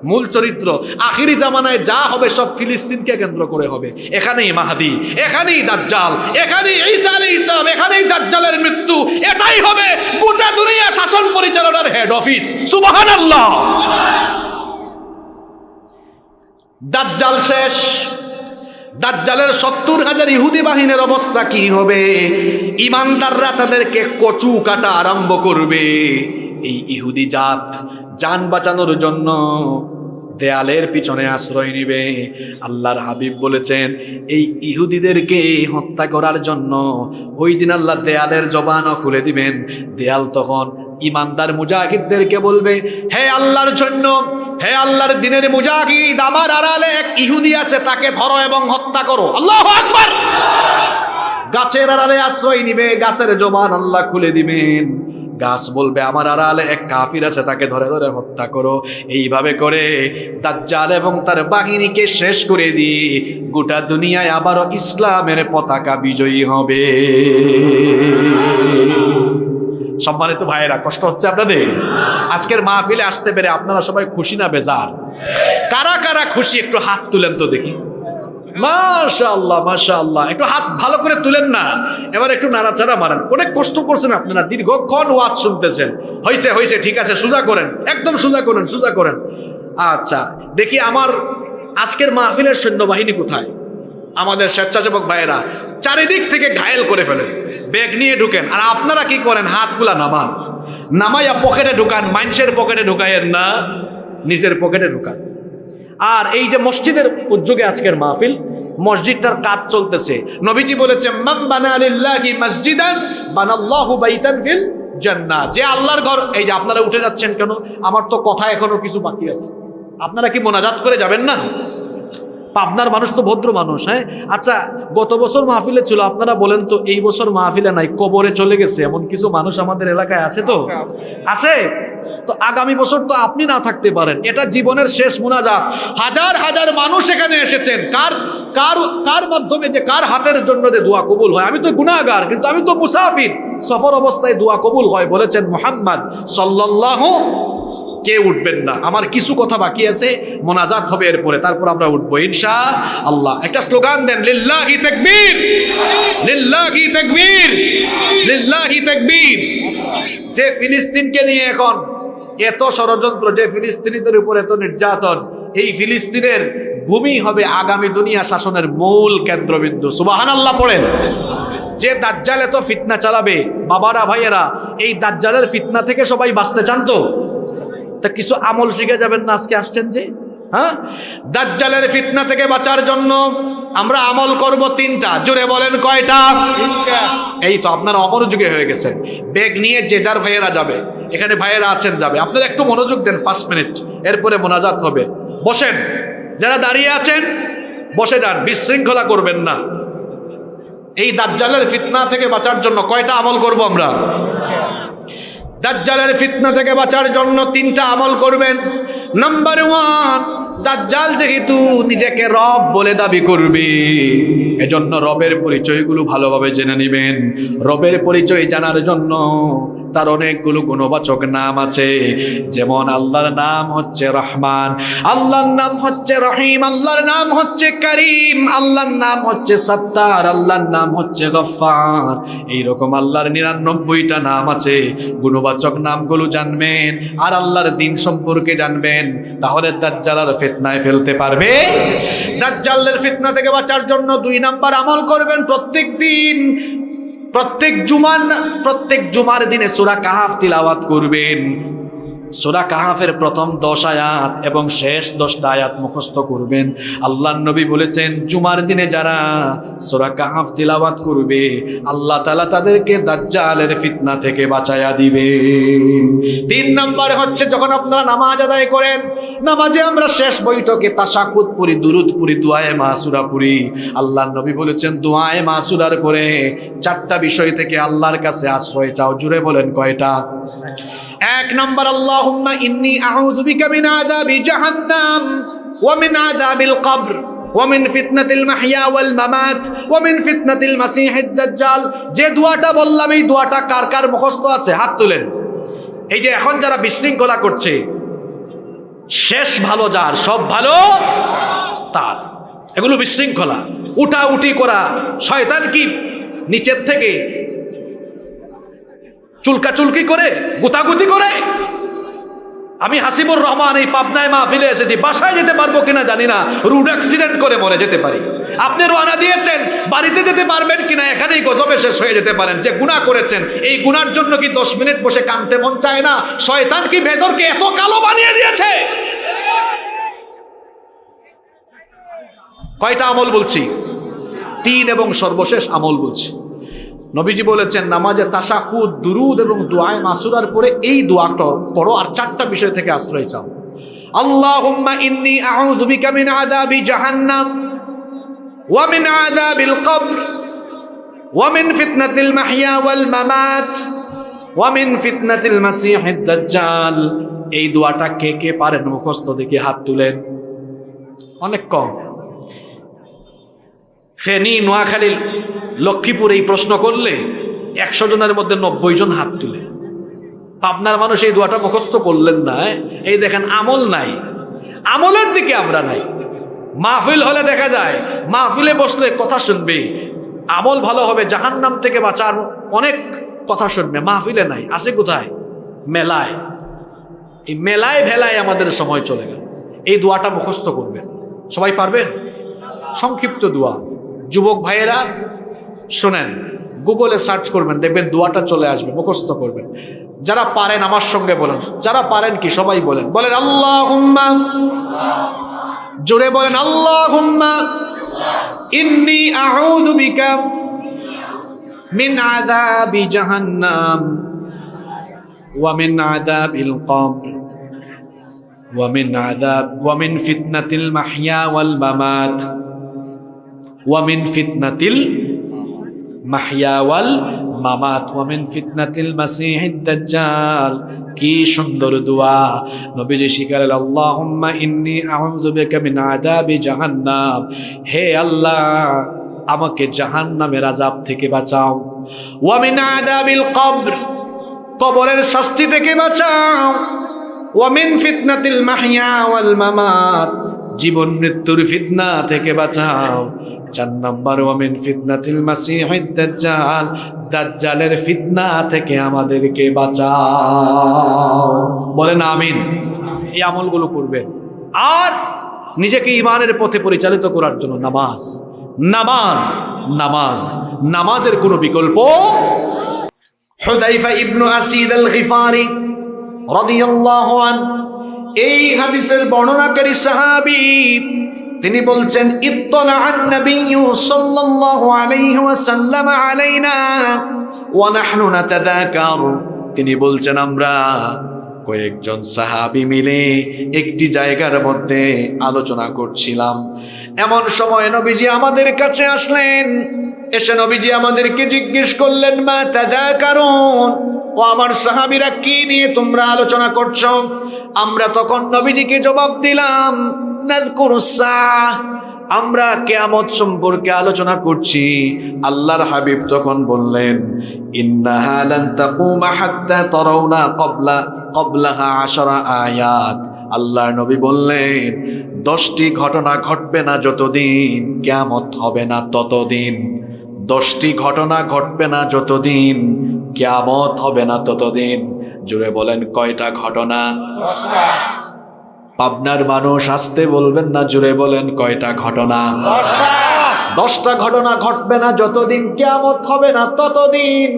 মূল চরিত্র। আখিরি জামানায় যা হবে সব ফিলিস্তিনকে কেন্দ্র করে হবে। এখানেই মাহদি, এখানেই দাজ্জাল, এখানেই ঈসা আলাইহিস সালাম, এখানেই দাজ্জালের মৃত্যু। এটাই হবে গোটা দুনিয়া শাসন পরিচালনার হেড অফিস। সুবহানাল্লাহ। দাজ্জাল শেষ। দাজ্জালের 70,000 ইহুদি বাহিনীর অবস্থা কি হবে? ইমানদাররা তাদেরকে কচু কাটা আরম্ভ করবে। এই ইহুদি জাত জান বাঁচানোর জন্য দেয়ালের পিছনে আশ্রয় নিবে। আল্লাহর হাবিব বলেছেন, এই ইহুদিদেরকে হত্যা করার জন্য ওই দিন আল্লাহ দেয়ালের জবানও খুলে দিবেন। দেয়াল তখন ইমানদার মুজাহিদদেরকে বলবে, হে আল্লাহর জন্য, হে আল্লাহর দিনের মুজাহিদ, আমার আড়ালে এক ইহুদি আছে, তাকে ধরো এবং হত্যা করো। আল্লাহু আকবার। গাছের আড়ালে আশ্রয় নিবে, গাছের জবান আল্লাহ খুলে দিবেন। গাছ বলবে, আমার আড়ালে এক কাফির আছে, তাকে ধরে ধরে হত্যা করো। এইভাবে করে দাজ্জাল এবং তার বাহিনীকে শেষ করে দিয়ে গোটা দুনিয়ায় আবারও ইসলামের পতাকা বিজয়ী হবে। সম্মানিত ভাইয়েরা, কষ্ট হচ্ছে আপনাদের? আজকের মাহফিলে আসতে পেরে আপনারা সবাই খুশি না বেজার? কারা কারা খুশি একটু হাত তুলেন তো দেখি। মাশাআল্লাহ, মাশাআল্লাহ। একটু হাত ভালো করে তুলেন না, এবার একটু নাড়াচাড়া মারেন। অনেক কষ্ট করছেন আপনারা, দীর্ঘক্ষণ ওয়াজ শুনতেছেন। হয়েছে হয়েছে, ঠিক আছে, সোজা করেন, একদম সোজা করেন, সোজা করেন। আচ্ছা, দেখি আমার আজকের মাহফিলের সৈন্যবাহিনী কোথায়? আমাদের স্বেচ্ছাসেবক ভাইয়েরা চারিদিক থেকে ঘায়েল করে ফেলেন, ব্যাগ নিয়ে ঢুকেন। আর আপনারা কি করেন? হাতগুলা নামান, নামাইয়া পকেটে ঢুকান। মানুষের পকেটে ঢুকাইয়েন না, নিজের পকেটে ঢুকান। আর এই যে মসজিদের উদ্যোগে আজকের মাহফিল, মসজিদটার কাজ চলতেছে। নবীজি বলেছেন, মান বানা লিল্লাহি মাসজিদান বানাল্লাহু বাইতান ফিল জান্নাহ। যে আল্লাহর ঘর, এই যে আপনারা উঠে যাচ্ছেন কেন? আমার তো কথা এখনো কিছু বাকি আছে। আপনারা কি মোনাজাত করে যাবেন না? পাবনার মানুষ তো ভদ্র মানুষ। হ্যাঁ, আচ্ছা, গত বছর মাহফিলে ছিল, আপনারা বলেন তো এই বছর মাহফিলে নাই, কবরে চলে গেছে এমন কিছু মানুষ আমাদের এলাকায় আছে? তো আছে। তো আগামী বছর তো আপনি না থাকতে পারেন, এটা জীবনের শেষ মুনাজাত। হাজার হাজার মানুষ এখানে এসেছেন, কার কার কার মাধ্যমে, যে কার হাতের জন্য যে দোয়া কবুল হয়। আমি তো গুনাহগার, কিন্তু আমি তো মুসাফির, সফর অবস্থায় দোয়া কবুল হয় বলেছেন মুহাম্মদ সাল্লাল্লাহু। কে উঠবেন না? আমার কিছু কথা বাকি আছে, মোনাজাত হবে এরপরে, তারপর আমরা উঠবো ইনশাআল্লাহ। একটা স্লোগান দেন, লিল্লাহি তাকবীর, লিল্লাহি তাকবীর, লিল্লাহি তাকবীর। যে ফিলিস্তিনকে নিয়ে এখন এত ষড়যন্ত্র, যে ফিলিস্তিনিদের উপর এত নির্যাতন, এই ফিলিস্তিনের ভূমি হবে আগামী দুনিয়া শাসনের মূল কেন্দ্রবিন্দু। সুবহানাল্লাহ পড়েন। যে দাজ্জাল এত ফিতনা চালাবে, বাবারা ভাইয়েরা, এই দাজ্জালের ফিতনা থেকে সবাই বাঁচতে চান তো? তা কিছু আমল শিখে যাবেন না আজকে আসছেন যে? হ্যাঁ, দাজ্জালের ফিতনা থেকে বাঁচার জন্য আমরা আমল করব 3টা। জোরে বলেন কয়টা? এই তো আপনারা অমনোযোগী হয়ে গেছেন। ব্যাগ নিয়ে যে যার ভাইয়েরা যাবে, এখানে ভাইয়েরা আছেন যাবে। আপনারা একটু মনোযোগ দেন, 5 মিনিট, এরপরে মোনাজাত হবে। বসেন, যারা দাঁড়িয়ে আছেন বসে যান, বিশৃঙ্খলা করবেন না। এই দাজ্জালের ফিতনা থেকে বাঁচার জন্য কয়টা আমল করব আমরা? দাজ্জালের ফিতনা থেকে বাঁচার জন্য 3টা আমল করবেন। নাম্বার 1, দাজ্জাল যেহেতু নিজেকে রব বলে দাবি করবে, এজন্য রবের পরিচয়গুলো ভালোভাবে জেনে নেবেন। রবের পরিচয় জানার জন্য তার অনেকগুলো গুণবাচক নাম আছে। যেমন আল্লাহর নাম হচ্ছে রহমান, আল্লাহর নাম হচ্ছে রহিম, আল্লাহর নাম হচ্ছে করিম, আল্লাহর নাম হচ্ছে সত্তার, আল্লাহর নাম হচ্ছে গফফার। এইরকম আল্লাহর 99টা নাম আছে। গুণবাচক নামগুলো জানবেন আর আল্লাহর দ্বীন সম্পর্কে জানবেন, তাহলে দাজ্জালের ফিতনায় ফেলতে পারবে। দাজ্জালের ফিতনা থেকে বাঁচার জন্য 2 নাম্বার আমল করবেন প্রত্যেক দিন। প্রত্যেক জুমার দিনে সূরা কাহাফ তিলাওয়াত করবেন। সূরা কাহাফের প্রথম 10 আয়াত এবং শেষ 10টা আয়াত মুখস্থ করবেন। আল্লাহর নবী বলেছেন, জুমার দিনে যারা সূরা কাহাফ তিলাওয়াত করবে, আল্লাহ তাআলা তাদেরকে দাজ্জালের ফিতনা থেকে বাঁচায়া দিবেন। 3 নম্বর হচ্ছে, যখন আপনারা নামাজ আদায় করেন, নামাজে আমরা শেষ বৈঠকে তাশাহুদ পড়ি, দুরুদ পড়ি, দুআয়ে মাসুরা পড়ি। আল্লাহর নবী বলেছেন, দুআয়ে মাসুরার পরে 4টা বিষয় থেকে আল্লাহর কাছে আশ্রয় চাও। জুড়ে বলেন কয়টা? 1 নম্বর, আল্লাহুম্মা ইন্নী আউযু বিকা মিন আযাবি জাহান্নাম ওয়া মিন আযাবিল কবর ওয়া মিন ফিতনাতিল মাহইয়া ওয়াল মামাত ওয়া মিন ফিতনাতিল মাসীহিদ দাজ্জাল। যে দোয়াটা বললাম, এই দোয়াটা কার কার মুখস্থ আছে? হাত তুলেন। এই যে এখন যারা বিশৃঙ্খলা করছে, শেষ ভালো যার, সব ভালো তার, এগুলো বিশৃঙ্খলা, উঠাউঠি করা, শয়তান কি নিচের থেকে চুলকাচুলকি করে, গুতাগুতি করে। আমি হাসিবুর রহমান এই পাবনায় মাহফিলে এসেছি, বাসায় যেতে পারবো কিনা জানি না, রোড অ্যাক্সিডেন্ট করে মরে যেতে পারি। আপনি রওনা দিয়েছেন, বাড়িতে যেতে পারবেন কিনা, এখানেই গজবে শেষ হয়ে যেতে পারেন। যে গুনাহ করেছেন, এই গুনার জন্য কি 10 মিনিট বসে কাঁদতে মন চায় না? শয়তান কি ভেতরকে এত কালো বানিয়ে দিয়েছে? কয়টা আমল বলছি? 3 এবং সর্বশেষ আমল বলছি। নবীজি বলেছেন, নামাজে তাশাহুদ, দুরুদ এবং দুআয়ে মাসুরার পরে এই দোয়াটা পড়ো আর 4টা বিষয় থেকে আশ্রয় চাও। আল্লাহুম্মা ইন্নী আউযু বিকা মিন আযাবি জাহান্নাম ওয়া মিন আযাবিল কবর ওয়া মিন ফিতনাতিল মাহইয়া ওয়াল মামাত ওয়া মিন ফিতনাতিল মাসীহিদ দাজ্জাল। এই দোয়াটা কে কে পারেন মুখস্থ? দেখি হাত তুলেন। অনেক কম। ফেনী, নোয়াখালী, লক্ষ্মীপুর এই প্রশ্ন করলে 100 জনের মধ্যে 90 জন হাত তুলে। পাবনার মানুষ এই দোয়াটা মুখস্থ করলেন না। এই দেখেন, আমল নাই, আমলের দিকে আমরা নাই। মাহফিল হলে দেখা যায়, মাহফিলে বসলে কথা শুনবে, আমল ভালো হবে, জাহান্নাম থেকে বাঁচার অনেক কথা শুনবে। মাহফিলে নাই, আছে কোথায়? মেলায়। এই মেলায় ভেলায় আমাদের সময় চলে গেল। এই দোয়াটা মুখস্থ করবেন। সবাই পারবেন? সংক্ষিপ্ত দোয়া। যুবক ভাইয়েরা শোনেন, গুগলে সার্চ করবেন, দেখবেন দোয়াটা চলে আসবে, মুখস্থ করবেন। যারা পারেন আমার সঙ্গে বলেন, যারা পারেন কি সবাই বলেন, বলেন আল্লাহুম্মা, জোরে বলেন আল্লাহুম্মা ইন্নী আউযু বিকা মিন আযাবি জাহান্নাম ওয়া মিন আযাবিল কবর ওয়া মিন ফিতনাতিল মাহইয়া ওয়াল মামাত ওয়া মিন ফিতনাতিল মাহইয়া ওয়াল মামাত ওয়া মিন ফিতনাতিল মাসীহিদ দাজ্জাল। কি সুন্দর দোয়া! নবীজি শিখালেন, আল্লাহুম্মা ইন্নী আউযু বিকা মিন আযাবি জাহান্নাম, হে আল্লাহ আমাকে জাহান্নামের আযাব থেকে বাঁচাও। ওয়া মিন আযাবিল কবর, কবরের শাস্তি থেকে বাঁচাও। ওয়া মিন ফিতনাতিল মাহইয়া ওয়াল মামাত, জীবন মৃত্যুর ফিতনা থেকে বাঁচাও। 4 নম্বর, ওয়া মিন ফিতনাতিল মাসীহিদ দাজ্জাল, দাজ্জালের ফিতনা থেকে আমাদেরকে বাঁচাও। বলেন আমিন। এই আমলগুলো করবেন। আর নিজেকে ঈমানের পথে পরিচালিত করার জন্য নামাজ, নামাজ, নামাজ, নামাজের কোনো বিকল্প। হুযায়ফা ইবনে আসিদ আল গিফারি রাদিয়াল্লাহু আনহু, এই হাদিসের বর্ণনাকারী সাহাবী, তিনি বলছেন, ইত্তালাআন নাবিয়্যু সাল্লাল্লাহু আলাইহি ওয়াসাল্লাম আলাইনা ওয়া নাহনু নাতাযাকার। তিনি বলছেন, আমরা কয়েকজন সাহাবী মিলে একটি জায়গার মধ্যে আলোচনা করছিলাম। এমন সময় নবীজি আমাদের কাছে আসলেন। এসে নবীজি আমাদেরকে জিজ্ঞেস করলেন, মা তাযাকারুন, ও আমার সাহাবীরা, কি নিয়ে তোমরা আলোচনা করছো? আমরা তখন নবীজিকে জবাব দিলাম, নাযকুরুস সাআহ, আমরা কিয়ামত সম্পর্কে আলোচনা করছি, আল্লাহর হাবিব তখন বললেন, ইন্নাহা লান তাকুমা হাত্তা তারাউনা ক্বাবলাহা 10 আয়াত। আল্লাহর নবী বললেন 10টি ঘটনা ঘটবে না যতদিন কিয়ামত হবে না ততদিন। 10টি ঘটনা ঘটবে না যতদিন কিয়ামত হবে না ততদিন। জুড়ে বলেন কয়টা ঘটনা? 10টা। পাবনার মানুষ আসতে বলবেন না, জুড়ে বলেন কয়টা ঘটনা? 10টা। 10টা ঘটনা ঘটবে না যতদিন কিয়ামত হবে না ততদিন।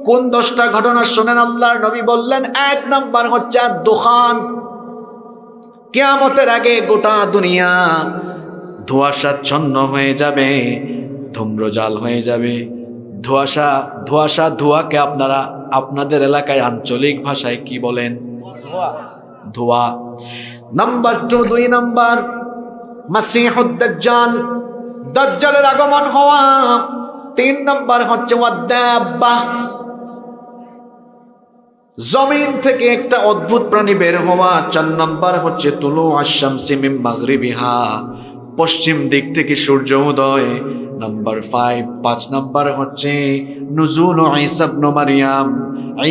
কোন 10টা ঘটনা শোনেন? আল্লাহর নবী বললেন 1 নাম্বার হচ্ছে দুখান। কিয়ামতের আগে গোটা দুনিয়া ধোঁয়াশাচ্ছন্ন হয়ে যাবে, ধূম্রজাল হয়ে যাবে। ধোঁয়াকে আপনারা আপনাদের এলাকায় আঞ্চলিক ভাষায় কি বলেন? ধোঁয়া। নাম্বার 2 নাম্বার মাসিহুদ দাজ্জাল, দাজ্জালের আগমন হওয়া। 3 নাম্বার হচ্ছে ওয়াদাব্বা, জমিন থেকে একটা অদ্ভুত প্রাণী বের হওয়া। 4 নাম্বার হচ্ছে তুলু আশ-শামসি মিন মাগরিবিহা, পশ্চিম দিক থেকে সূর্য উদয়। নাম্বার 5 নাম্বার হচ্ছে নুজুল ঈসা ইবনে মারইয়াম,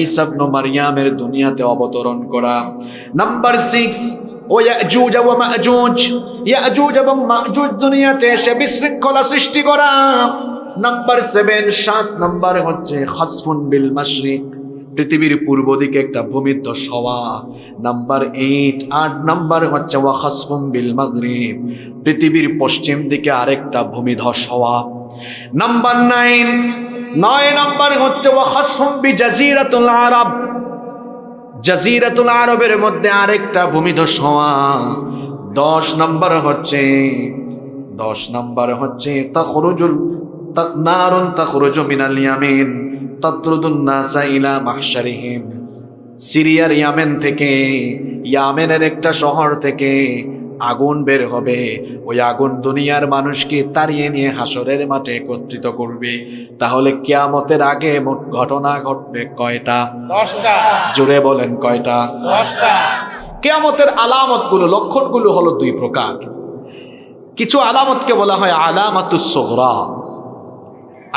ঈসা ইবনে মারইয়ামের দুনিয়াতে অবতরণ করা। নাম্বার 6 ও ইয়াজুজ ওয়া মাজুজ, ইয়াজুজ এবং মাজুজ দুনিয়াতে এসে বিশৃঙ্খলা সৃষ্টি করা। নাম্বার 7 নাম্বার হচ্ছে খাসফুন বিল মাশরিক, পৃথিবীর পূর্ব দিকে একটা ভূমিধস হওয়া। নাম্বার 8 নাম্বার হচ্ছে ওয়া খাসফুন বিল মাগরিব, পৃথিবীর পশ্চিম দিকে আরেকটা ভূমিধস হওয়া। নাম্বার 9 নাম্বার হচ্ছে ওয়া খাসফুন বি জাজিরাতুল আরব, জাজিরাতুল আরবের মধ্যে আরেকটা ভূমিধস হওয়া। 10 নাম্বার হচ্ছে নারুন তাখরুজু মিনাল ইয়ামিন তাতরুদুন নাসা ইলা মাহশারিহিম, সিরিয়ার ইয়ামেন থেকে, ইয়ামেনের একটা শহর থেকে আগুন বের হবে। ওই আগুন দুনিয়ার মানুষকে তাড়িয়ে নিয়ে হাসরের মাঠে একত্রিত করবে। তাহলে কিয়ামতের আগে মোট ঘটনা ঘটবে কয়টা? 10টা। জোরে বলেন কয়টা? 10টা। কিয়ামতের আলামতগুলো, লক্ষণগুলো হলো 2 প্রকার। কিছু আলামতকে বলা হয় আলামাতুস সুগরা,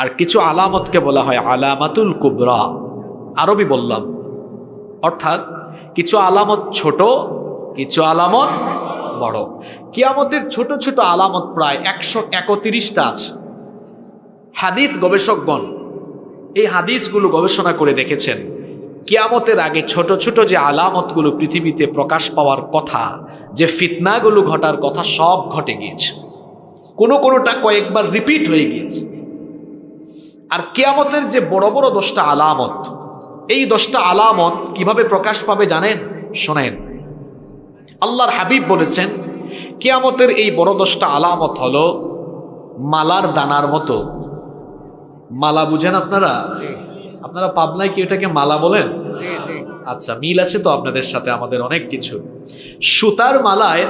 আর কিছু আলামতকে বলা হয় আলামাতুল কুবরা। আরবি বললাম, অর্থাৎ কিছু আলামত ছোট, কিছু আলামত বড়। কিয়ামতের ছোট ছোট আলামত প্রায় 131টা আছে। হাদিস গবেষকগণ এই হাদিসগুলো গবেষণা করে দেখেছেন, কিয়ামতের আগে ছোট ছোট যে আলামতগুলো পৃথিবীতে প্রকাশ পাওয়ার কথা, যে ফিতনাগুলো ঘটার কথা, সব ঘটে গিয়েছে। কোনোটা কয়েকবার রিপিট হয়ে গিয়েছে। আর কিয়ামতের যে বড় বড় 10টা আলামত, এই 10টা আলামত কিভাবে প্রকাশ পাবে জানেন? শোনেন, আল্লাহর হাবিব বলেছেন কিয়ামতের এই বড় 10টা আলামত হলো মালার দানার মতো। মালা বুঝেন আপনারা? আপনারা পাবনায় কি এটাকে মালা বলেন? আচ্ছা, মিল আছে তো আপনাদের সাথে আমাদের অনেক কিছু। সুতার মালায়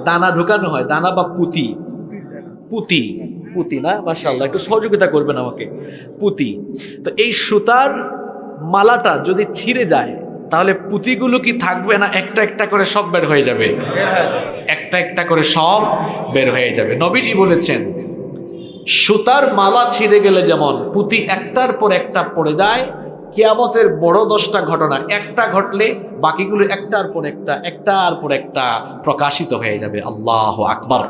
দানা ঢুকানো হয়, দানা বা পুঁতি না, মাশাআল্লাহ, একটু সহযোগিতা করবেন আমাকে। পুঁতি। তো এই সুতার মালাটা যদি ছিঁড়ে যায় তাহলে পুঁতিগুলো কি থাকবে না একটা একটা করে সব বের হয়ে যাবে? একটা একটা করে সব বের হয়ে যাবে। নবীজি বলেছেন সুতার মালা ছিঁড়ে গেলে যেমন পুঁতি একটার পর একটা পড়ে যায়, কিয়ামতের বড় 10টা ঘটনা একটা ঘটলে বাকিগুলো একটার পর একটা প্রকাশিত হয়ে যাবে। আল্লাহু আকবার।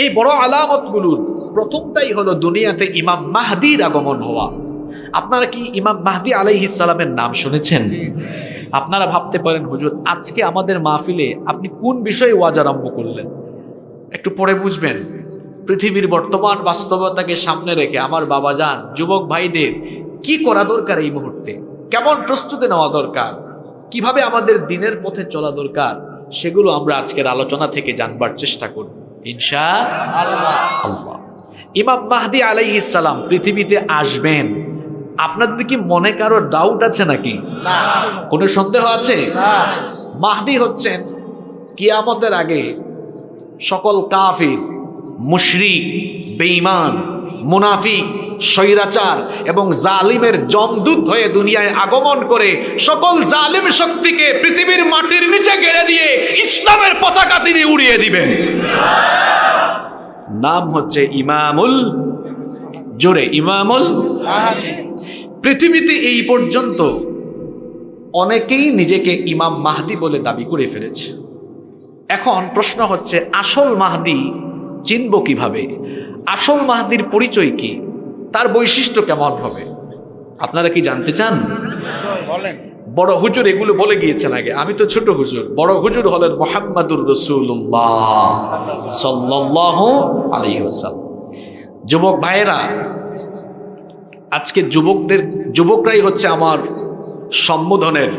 এই বড় আলামতগুলোর প্রথমটাই হলো দুনিয়াতে ইমাম মাহদির আগমন হওয়া। আপনারা কি ইমাম মাহদি আলাইহিস সালামের নাম শুনেছেন? আপনারা ভাবতে পারেন, হুজুর আজকে আমাদের মাহফিলে আপনি কোন বিষয়ে ওয়াজ আরম্ভ করলেন? একটু পরে বুঝবেন। পৃথিবীর বর্তমান বাস্তবতাকে সামনে রেখে আমার বাবাজান, যুবক ভাইদের কি করা দরকার এই মুহূর্তে, কেমন প্রস্তুতি নেওয়া দরকার, কিভাবে আমাদের দিনের পথে চলা দরকার, সেগুলো আমরা আজকের আলোচনা থেকে জানবার চেষ্টা করব ইনশাআল্লাহ। ইমাম মাহদি আলাইহিস সালাম পৃথিবীতে আসবেন, আপনাদের কি মনে কারো ডাউট আছে নাকি? কোনো সন্দেহ আছে? মাহদি হচ্ছেন কিয়ামতের আগে সকল কাফির, মুশরিক, বেঈমান, মুনাফিক, স্বৈরাচার এবং জালিমের জমদূত হয়ে দুনিয়ায় আগমন করে সকল জালিম শক্তিকে পৃথিবীর মাটির নিচে গেড়ে দিয়ে ইসলামের পতাকা তিনি উড়িয়ে দিবেন। নাম হচ্ছে ইমামুল, জোরে, ইমামুল। পৃথিবীতে এই পর্যন্ত অনেকেই নিজেকে ইমাম মাহদি বলে দাবি করে ফেলেছে। এখন প্রশ্ন হচ্ছে আসল মাহদি চিনব কিভাবে? আসল মাহদির পরিচয় কি? তার বৈশিষ্ট্য কেমন হবে? আপনারা কি জানতে চান? বলেন। বড় হুজুর এগুলো বলে গিয়েছেন আগে, আমি তো ছোট হুজুর। বড় হুজুর হলেন মুহাম্মাদুর রাসূলুল্লাহ সাল্লাল্লাহু আলাইহি ওয়াসাল্লাম। যুবক ভাইয়েরা, আজকে যুবকরাই হচ্ছে আমার সম্বোধনের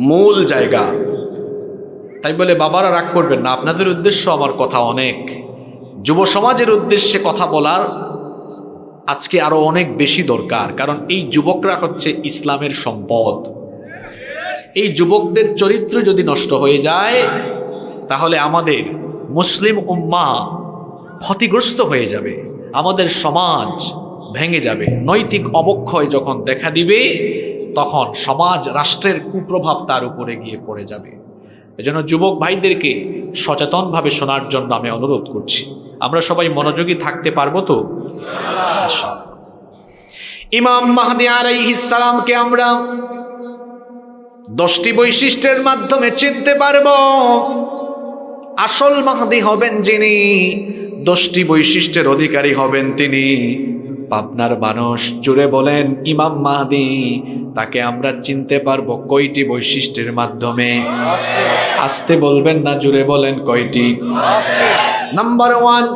মূল জায়গা। তাই বলে বাবারা রাগ করবেন না, আপনাদের উদ্দেশ্য আমার কথা অনেক। যুব সমাজের উদ্দেশ্যে কথা বলার আজকে আরো অনেক বেশি দরকার, কারণ এই যুবকরা হচ্ছে ইসলামের সম্পদ। এই যুবকদের চরিত্র যদি নষ্ট হয়ে যায় তাহলে আমাদের মুসলিম উম্মাহ ক্ষতিগ্রস্ত হয়ে যাবে, আমাদের সমাজ ভেঙে যাবে। নৈতিক অবক্ষয় যখন দেখা দিবে তখন সমাজ রাষ্ট্রের কুপ্রভাব তার উপরে গিয়ে পড়ে যাবে। এজন্য যুবক ভাইদেরকে সচেতনভাবে শোনার জন্য আমি অনুরোধ করছি। আমরা সবাই মনোযোগী থাকতে পারবো তো? ইমাম মাহদী আলাইহিস সালামকে আমরা 10টি বৈশিষ্ট্যের মাধ্যমে চিনতে পারবো। আসল মাহদী হবেন যিনি, 10টি বৈশিষ্ট্যের অধিকারী হবেন তিনি। পাবনার মানুষ জুড়ে বলেন ইমাম মাহদী, তাকে আমরা চিনতে পারবো কয়টি বৈশিষ্ট্যের মাধ্যমে? আস্তে বলবেন না, জুড়ে বলেন কয়টি? নাম্বার 1,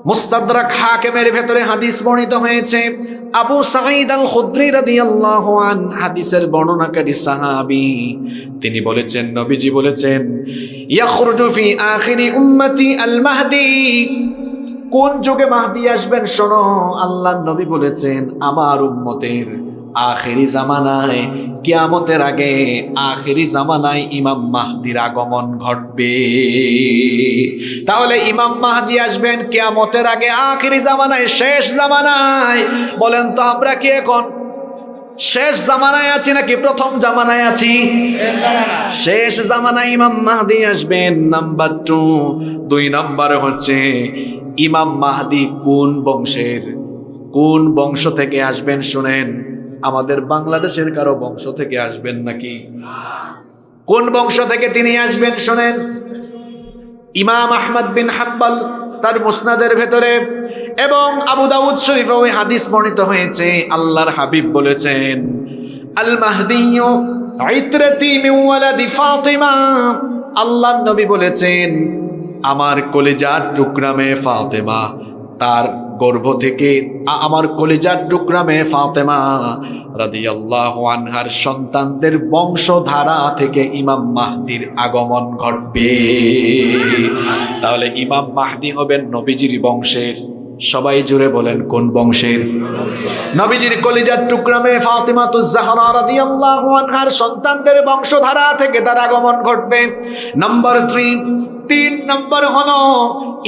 মুস্তাদরাক হাকিমের ভেতরে হাদিস বর্ণিত হয়েছে। আবু সাঈদ আল খুদরি রাদিয়াল্লাহু আনহু হাদিসের বর্ণনাকারী সাহাবী, তিনি বলেছেন, নবীজি বলেছেন, ইয়াখরুজু ফি আখিরি উম্মতি আল মাহদি। কোন যুগে মাহদি আসবেন শোনো, আল্লাহর নবী বলেছেন আমার উম্মতের আখেরি জামানায়, কিয়ামতের আগে আখেরি জামানায় ইমাম মাহদির আগমন ঘটবে। তাহলে ইমাম মাহদি আসবেন কিয়ামতের আগে, আখেরি জামানায়, শেষ জামানায়। বলেন তো আমরা কি এখন শেষ জামানায় আছি নাকি প্রথম জামানায় আছি? শেষ জামানায় ইমাম মাহদি আসবেন। নাম্বার 2 নাম্বার হচ্ছে ইমাম মাহদি কোন বংশের, কোন বংশ থেকে আসবেন শুনেন। আমাদের বাংলাদেশের কারো বংশ থেকে আসবেন নাকি? কোন বংশ থেকে তিনি আসবেন শুনেন। ইমাম আহমদ বিন হাম্বল তার মুসনাদের ভেতরে এবং আবু দাউদ শরীফে ওই হাদিস বর্ণিত হয়েছে। আল্লাহর হাবিব বলেছেন, আল মাহদিয়্যু ইতরাতি মিন ওয়ালাদি ফাতিমা। আল্লাহর নবী বলেছেন, আমার কলিজার টুকরা মেয়ে ফাতেমা, তার গর্ভ থেকে, আমার কলিজার টুকরা মেয়ে ফাতেমা রাদিয়াল্লাহু আনহার সন্তানদের বংশধারা থেকে ইমাম মাহদির আগমন ঘটবে। তাহলে ইমাম মাহদি হবেন নবীজির বংশের। সবাই জুড়ে বলেন কোন বংশের? নবীজির কলিজার টুকরা মেয়ে ফাতিমাতুজ জাহরা রাদিয়াল্লাহু আনহার সন্তানদের বংশধারা থেকে তার আগমন ঘটবে। নাম্বার 3 নম্বর হলো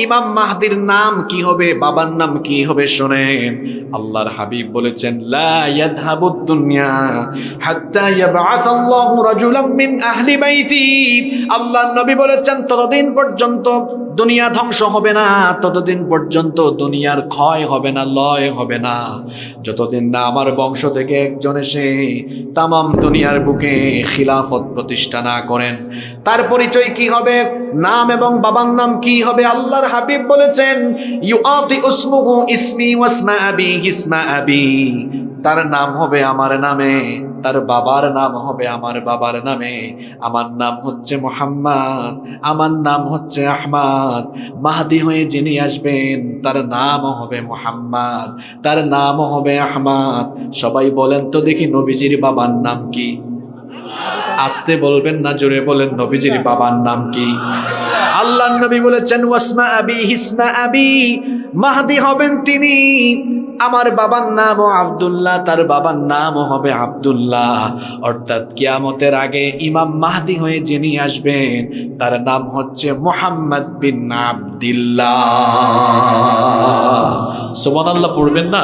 ইমাম মাহদির নাম কি হবে, বাবার নাম কি হবে শোনেন। আল্লাহর হাবিব বলেছেন, লা ইয়াযহাবুদ দুনিয়া হাত্তা ইয়াবআসাল্লাহু রাজুলাম মিন আহলি বাইতি। আল্লাহর নবী বলেছেন, ততদিন পর্যন্ত দুনিয়া ধ্বংস হবে না, ততদিন পর্যন্ত দুনিয়ার ক্ষয় হবে না, লয় হবে না, যতদিন না আমার বংশ থেকে একজন এসে তামাম দুনিয়ার বুকে খিলাফত প্রতিষ্ঠা না করেন। তার পরিচয় কি হবে, নাম এবং বাবার নাম কি হবে? আল্লাহর হাবিব বলেছেন, ইউআতি ইসমুহু ইসমি ওয়াসমা আবিহি ইসমা আবি। তার নাম হবে আমার নামে, তার বাবার নাম হবে আমার বাবার নামে। আমার নাম হচ্ছে মুহাম্মদ, আমার নাম হচ্ছে আহমদ। মাহদি হয়ে যিনি আসবেন তার নামও হবে মুহাম্মদ, তার নামও হবে আহমদ। সবাই বলেন তো দেখি নবীজির বাবার নাম কি? আস্তে বলবেন না, জোরে বলেন, নবীজির বাবার নাম কি? আল্লাহর নবী বলেছেন, ওয়াসমা আবি হিসমা আবি। মাহদি হবেন তিনি, আমার বাবার নামও আব্দুল্লাহ, তার বাবার নামও হবে আব্দুল্লাহ। অর্থাৎ কিয়ামতের আগে ইমাম মাহদি হয়ে যিনি আসবেন তার নাম হচ্ছে মুহাম্মদ বিন আব্দুল্লাহ। সুবহানাল্লাহ পড়বেন না?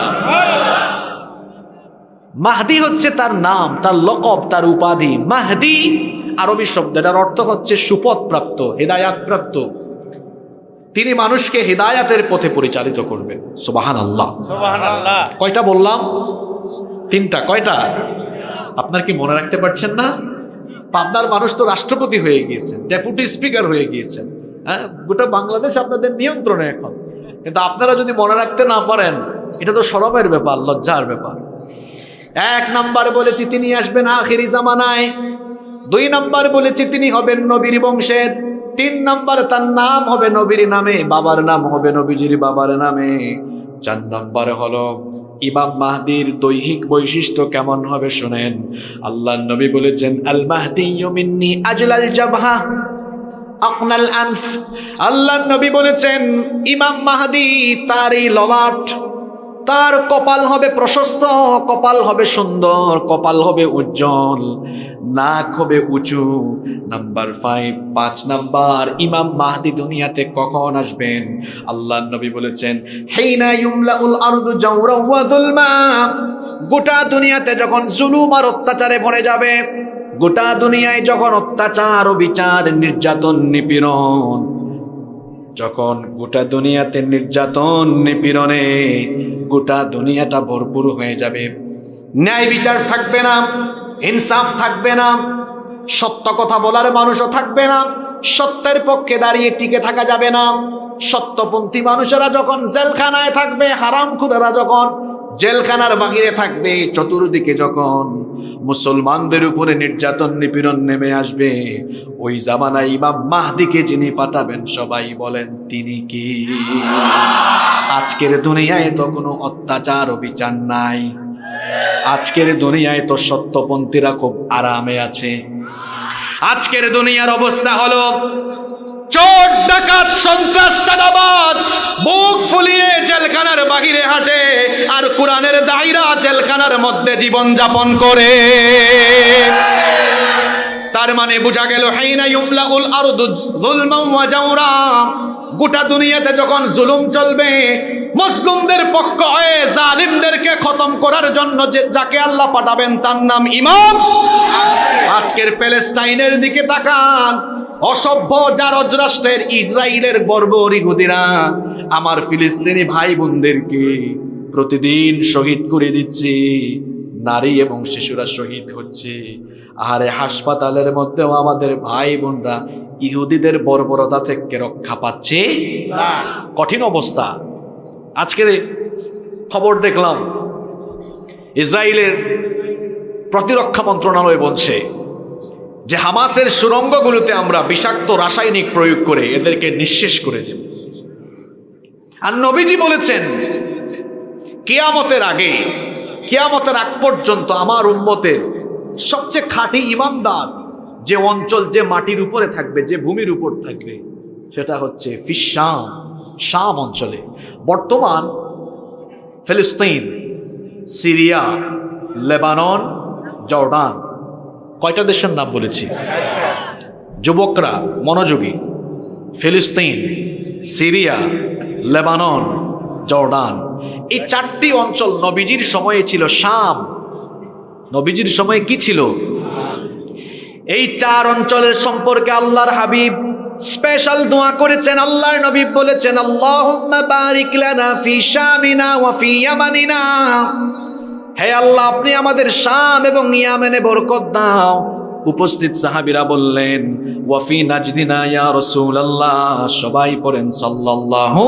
মাহদি হচ্ছে তার নাম, তার লকব, তার উপাধি। মাহদি আরবি শব্দ, যার অর্থ হচ্ছে সুপথ প্রাপ্ত, হেদায়াত প্রাপ্ত। তিনি মানুষকে হিদায়াতের পথে পরিচালিত করবেন। সুবহানাল্লাহ। সুবহানাল্লাহ। কয়টা বললাম? 3টা। কয়টা? আপনার কি মনে রাখতে পারছেন না? পাবনার মানুষ তো রাষ্ট্রপতি হয়ে গিয়েছেন, ডেপুটি স্পিকার হয়ে গিয়েছেন, হ্যাঁ, গোটা বাংলাদেশ আপনাদের নিয়ন্ত্রণে এখন। কিন্তু আপনারা যদি মনে রাখতে না পারেন, এটা তো শরমের ব্যাপার, লজ্জার ব্যাপার। 1 নাম্বার বলেছি তিনি আসবেন আখিরি জামানায়। 2 নাম্বার বলেছি তিনি হবেন নবীর বংশের। 3 নাম্বার তার নাম হবে নবীর নামে, বাবার নাম হবে নবীজির বাবার নামে। 4 নাম্বার হলো ইমাম মাহদির দৈহিক বৈশিষ্ট্য কেমন হবে শুনেন। আল্লাহর নবী বলেছেন, আল মাহদিয়্যু মিন্নি আজলাল জাবহা আকনাল আনফ। আল্লাহর নবী বলেছেন, ইমাম মাহদি তার এই ললাট, তার কপাল হবে প্রশস্ত, কপাল হবে সুন্দর, কপাল হবে উজ্জ্বল, নাক হবে উঁচু। নাম্বার 5 নাম্বার, ইমাম মাহদি দুনিয়াতে কখন আসবেন? আল্লাহর নবী বলেছেন, হিনা ইউমলাউল আরদু জাওরা ওয়া যুলমা। গোটা দুনিয়াতে যখন জুলুম আর অত্যাচারে ভরে যাবে, গোটা দুনিয়ায় যখন অত্যাচার ও বিচার, নির্যাতন, নিপীড়ন, যখন গোটা দুনিয়াতে নির্যাতন নিপীড়নে গোটা দুনিয়াটা ভরপুর হয়ে যাবে, ন্যায় বিচার থাকবে না, ইনসাফ থাকবে না, সত্য কথা বলার মানুষও থাকবে না, সত্যের পক্ষে দাঁড়িয়ে টিকে থাকা যাবে না। সত্যপন্থী মানুষেরা যখন জেলখানায় থাকবে, হারামখোরেরা যখন জেলখানার বাহিরে থাকবে, চতুর্দিকে যখন মুসলমানদের উপরে নির্যাতন নিপীড়ন নেমে আসবে, ওই জামানায় ইমাম মাহদিকে যিনি পাঠাবেন, সবাই বলেন তিনি কি? আজকের দুনিয়ায় তো কোনো অত্যাচার ও বিচার নাই। আজকের দুনিয়ায় তো সত্যপন্থীরা খুব আরামে আছে। আজকের দুনিয়ার অবস্থা হলো চোর ডাকাত সন্ত্রাস চাঁদাবাজ বুক ফুলিয়ে জেলখানার বাহিরে হাঁটে, আর কোরআনের দায়রা জেলখানার মধ্যে জীবন যাপন করে। তার মানে বোঝা গেল, হাইনা ইউমলাউল আরদু যুলমান ওয়া জাওরা। গোটা দুনিয়াতে যখন জুলুম চলবে, মুসলিমদের পক্ষ হয়ে জালিমদেরকে খতম করার জন্য যাকে আল্লাহ পাঠাবেন তার নাম ইমাম। আজকের প্যালেস্টাইনের দিকে তাকান, অসভ্য জারজ রাষ্ট্রের ইসরায়েলের বর্বর ইহুদিরা আমার ফিলিস্তিনি ভাই বোনদেরকে প্রতিদিন শহীদ করে দিচ্ছে, নারী এবং শিশুরা শহীদ হচ্ছে। আরে হাসপাতালের মধ্যেও আমাদের ভাই বোনরা ইহুদিদের বর্বরতা থেকে রক্ষা পাচ্ছে না। কঠিন অবস্থা। আজকের খবর দেখলাম, ইসরায়েলের প্রতিরক্ষা মন্ত্রণালয় বলছে যে হামাসের সুড়ঙ্গগুলোতে আমরা বিষাক্ত রাসায়নিক প্রয়োগ করে এদেরকে নিঃশেষ করে দেব। আর নবীজি বলেছেন, কিয়ামতের আগে, কিয়ামতের আগ পর্যন্ত আমার উম্মতের সবচেয়ে খাঁটি ইমানদার যে অঞ্চল, যে মাটির উপরে থাকবে, যে ভূমির উপর থাকবে, সেটা হচ্ছে ফিশাম, শাম অঞ্চলে। বর্তমান ফিলিস্তিন, সিরিয়া, লেবানন, জর্ডান, কয়টা দেশের নাম বলেছি? যুবকরা মনোযোগী। ফিলিস্তিন, সিরিয়া, লেবানন, জর্ডান, এই 4টি অঞ্চল নবীজির সময়ে ছিল শাম। নবীজির সময়ে কি ছিল? এই 4 অঞ্চলের সম্পর্কে আল্লাহর হাবিব স্পেশাল দোয়া করেছেন। আল্লাহর নবী বলেছেন, আল্লাহুম্মা বারিক লানা ফি শামিনা ওয়া ফি ইয়ামানিনা। হে আল্লাহ, আপনি আমাদের শাম এবং ইয়ামেনে বরকত দাও। উপস্থিত সাহাবীরা বললেন, ওয়া ফি নাজদিনা ইয়া রাসূলুল্লাহ। সবাই পড়েন সাল্লাল্লাহু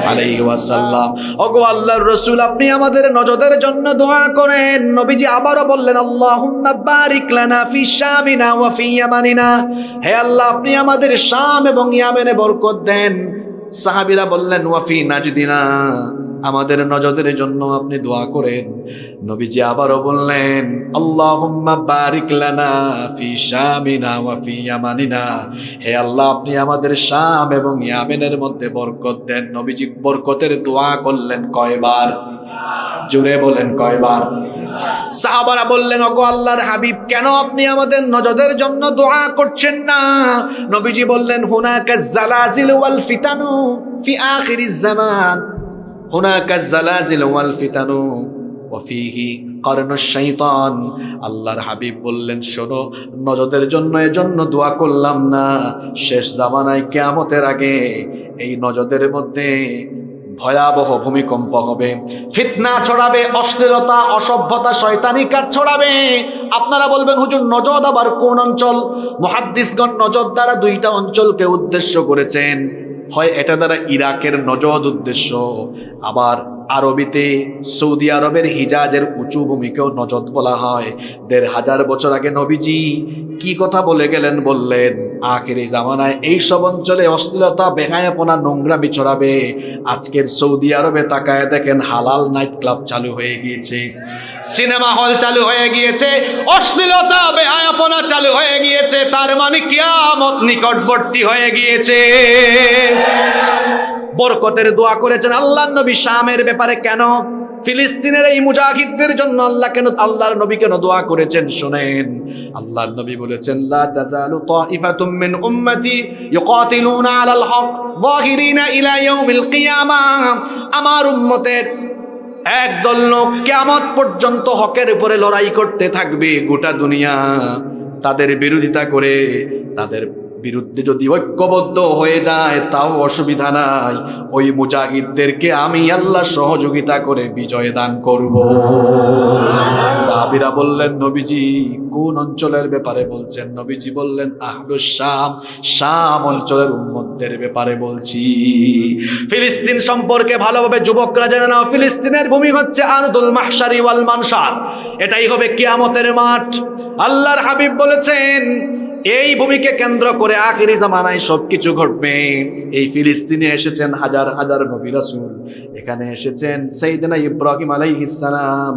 আলাইহি ওয়াসাল্লাম। ওগো আল্লাহর রাসূল, আপনি আমাদের নজদের জন্য দোয়া করেন। নবীজি আবারও বললেন, আল্লাহুম্মা বারিক লানা ফি শামিনা ওয়া ফি ইয়ামানিনা। হে আল্লাহ, আপনি আমাদের শাম এবং ইয়ামেনে বরকত দেন। সাহাবীরা বললেন, ওয়া ফি নাজদিনা, আমাদের নজদের জন্য আপনি দোয়া করেন। নবীজি আবারও বললেন, আল্লাহুম্মা বারিক লানা ফি শামিনা ওয়া ফি ইয়ামানিনা। হে আল্লাহ, আপনি আমাদের শাম এবং ইয়ামেনের মধ্যে বরকত দেন। নবীজি বরকতের দোয়া করলেন কয়বার? জোরে বলেন কয়বার? সাহাবারা বললেন, ওগো আল্লাহর হাবিব, কেন আপনি আমাদের নজদের জন্য দোয়া করছেন না? নবীজি বললেন, হুনাকা জালাজিল ওয়াল ফিতানু ফি আখিরিজ জামান। হুনাকা জালাজিল ওয়াল ফিতানু ওয়া ফিহি কারনুশ শাইতান। আল্লাহর হাবিব বললেন, শোনো, নজদের জন্য এজন্য দোয়া করলাম না, শেষ জামানায় কিয়ামতের আগে এই নজদের মধ্যে ভয়াবহ ভূমিকম্প হবে, ফিতনা ছড়াবে, অশ্লীলতা, অসভ্যতা, শয়তানি কাজ ছড়াবে। আপনারা বলবেন হুজুর নজদ আবার কোন অঞ্চল? মুহাদ্দিসগণ নজদ দ্বারা দুইটা অঞ্চলকে উদ্দেশ্য করেছেন। হয় এটা দ্বারা ইরাকের নজদ উদ্দেশ্য, আবার আরবিতে সৌদি আরবের হিজাজের উঁচু ভূমিকেও নজদ বলা হয়। ১৫০০ বছর আগে নবীজি কি কথা বলে গেলেন? বললেন আখেরি জামানায় এইসব অঞ্চলে অশ্লীলতা, বেহায়াপনা, নোংরামি ছড়াবে। আজকের সৌদি আরবে তাকায় দেখেন হালাল নাইট ক্লাব চালু হয়ে গিয়েছে, সিনেমা হল চালু হয়ে গিয়েছে, অশ্লীলতা, বেহায়াপনা চালু হয়ে গিয়েছে। তার মানে কিয়ামত নিকটবর্তী হয়ে গিয়েছে। বরকতের দোয়া করেছেন আল্লাহর নবী শামের ব্যাপারে। কেন? ফিলিস্তিনের এই মুজাহিদদের জন্য আল্লাহর নবী কেন দোয়া করেছেন শুনেন। আল্লাহর নবী বলেছেন লা তাজালু তাইফাতুম মিন উম্মতি ইউকাতিলুনা আলাল হক যাহিরিনা ইলা ইয়াউমিল কিয়ামাহ। আমার উম্মতের একদল লোক কিয়ামত পর্যন্ত হকের উপরে লড়াই করতে থাকবে। গোটা দুনিয়া তাদের বিরোধিতা করে, তাদের বিরুদ্ধে যদি ঐক্যবদ্ধ হয়ে যায় তাও অসুবিধা নাই, ওই মুজাহিদদেরকে আমি আল্লাহ সহযোগিতা করে বিজয় দান করব। সাহাবীরা বললেন নবীজি কোন অঞ্চলের ব্যাপারে বলছেন? নবীজি বললেন আহলুশ শাম, শাম অঞ্চলের উম্মতদের ব্যাপারে বলছি। ফিলিস্তিন সম্পর্কে ভালোভাবে যুবকরা জেনে নাও, ফিলিস্তিনের ভূমি হচ্ছে আরদুল মাহশারি ওয়াল মানশার, এটাই হবে কিয়ামতের মাঠ। আল্লাহর হাবিব বলেছেন এই ভূমিকে কেন্দ্র করে আখিরি জামানায় সবকিছু ঘটবে। এই ফিলিস্তিনে এসেছেন হাজার হাজার নবী রাসূল, এখানে এসেছেন সাইয়েদনা ইব্রাহিম আলাইহিস সালাম,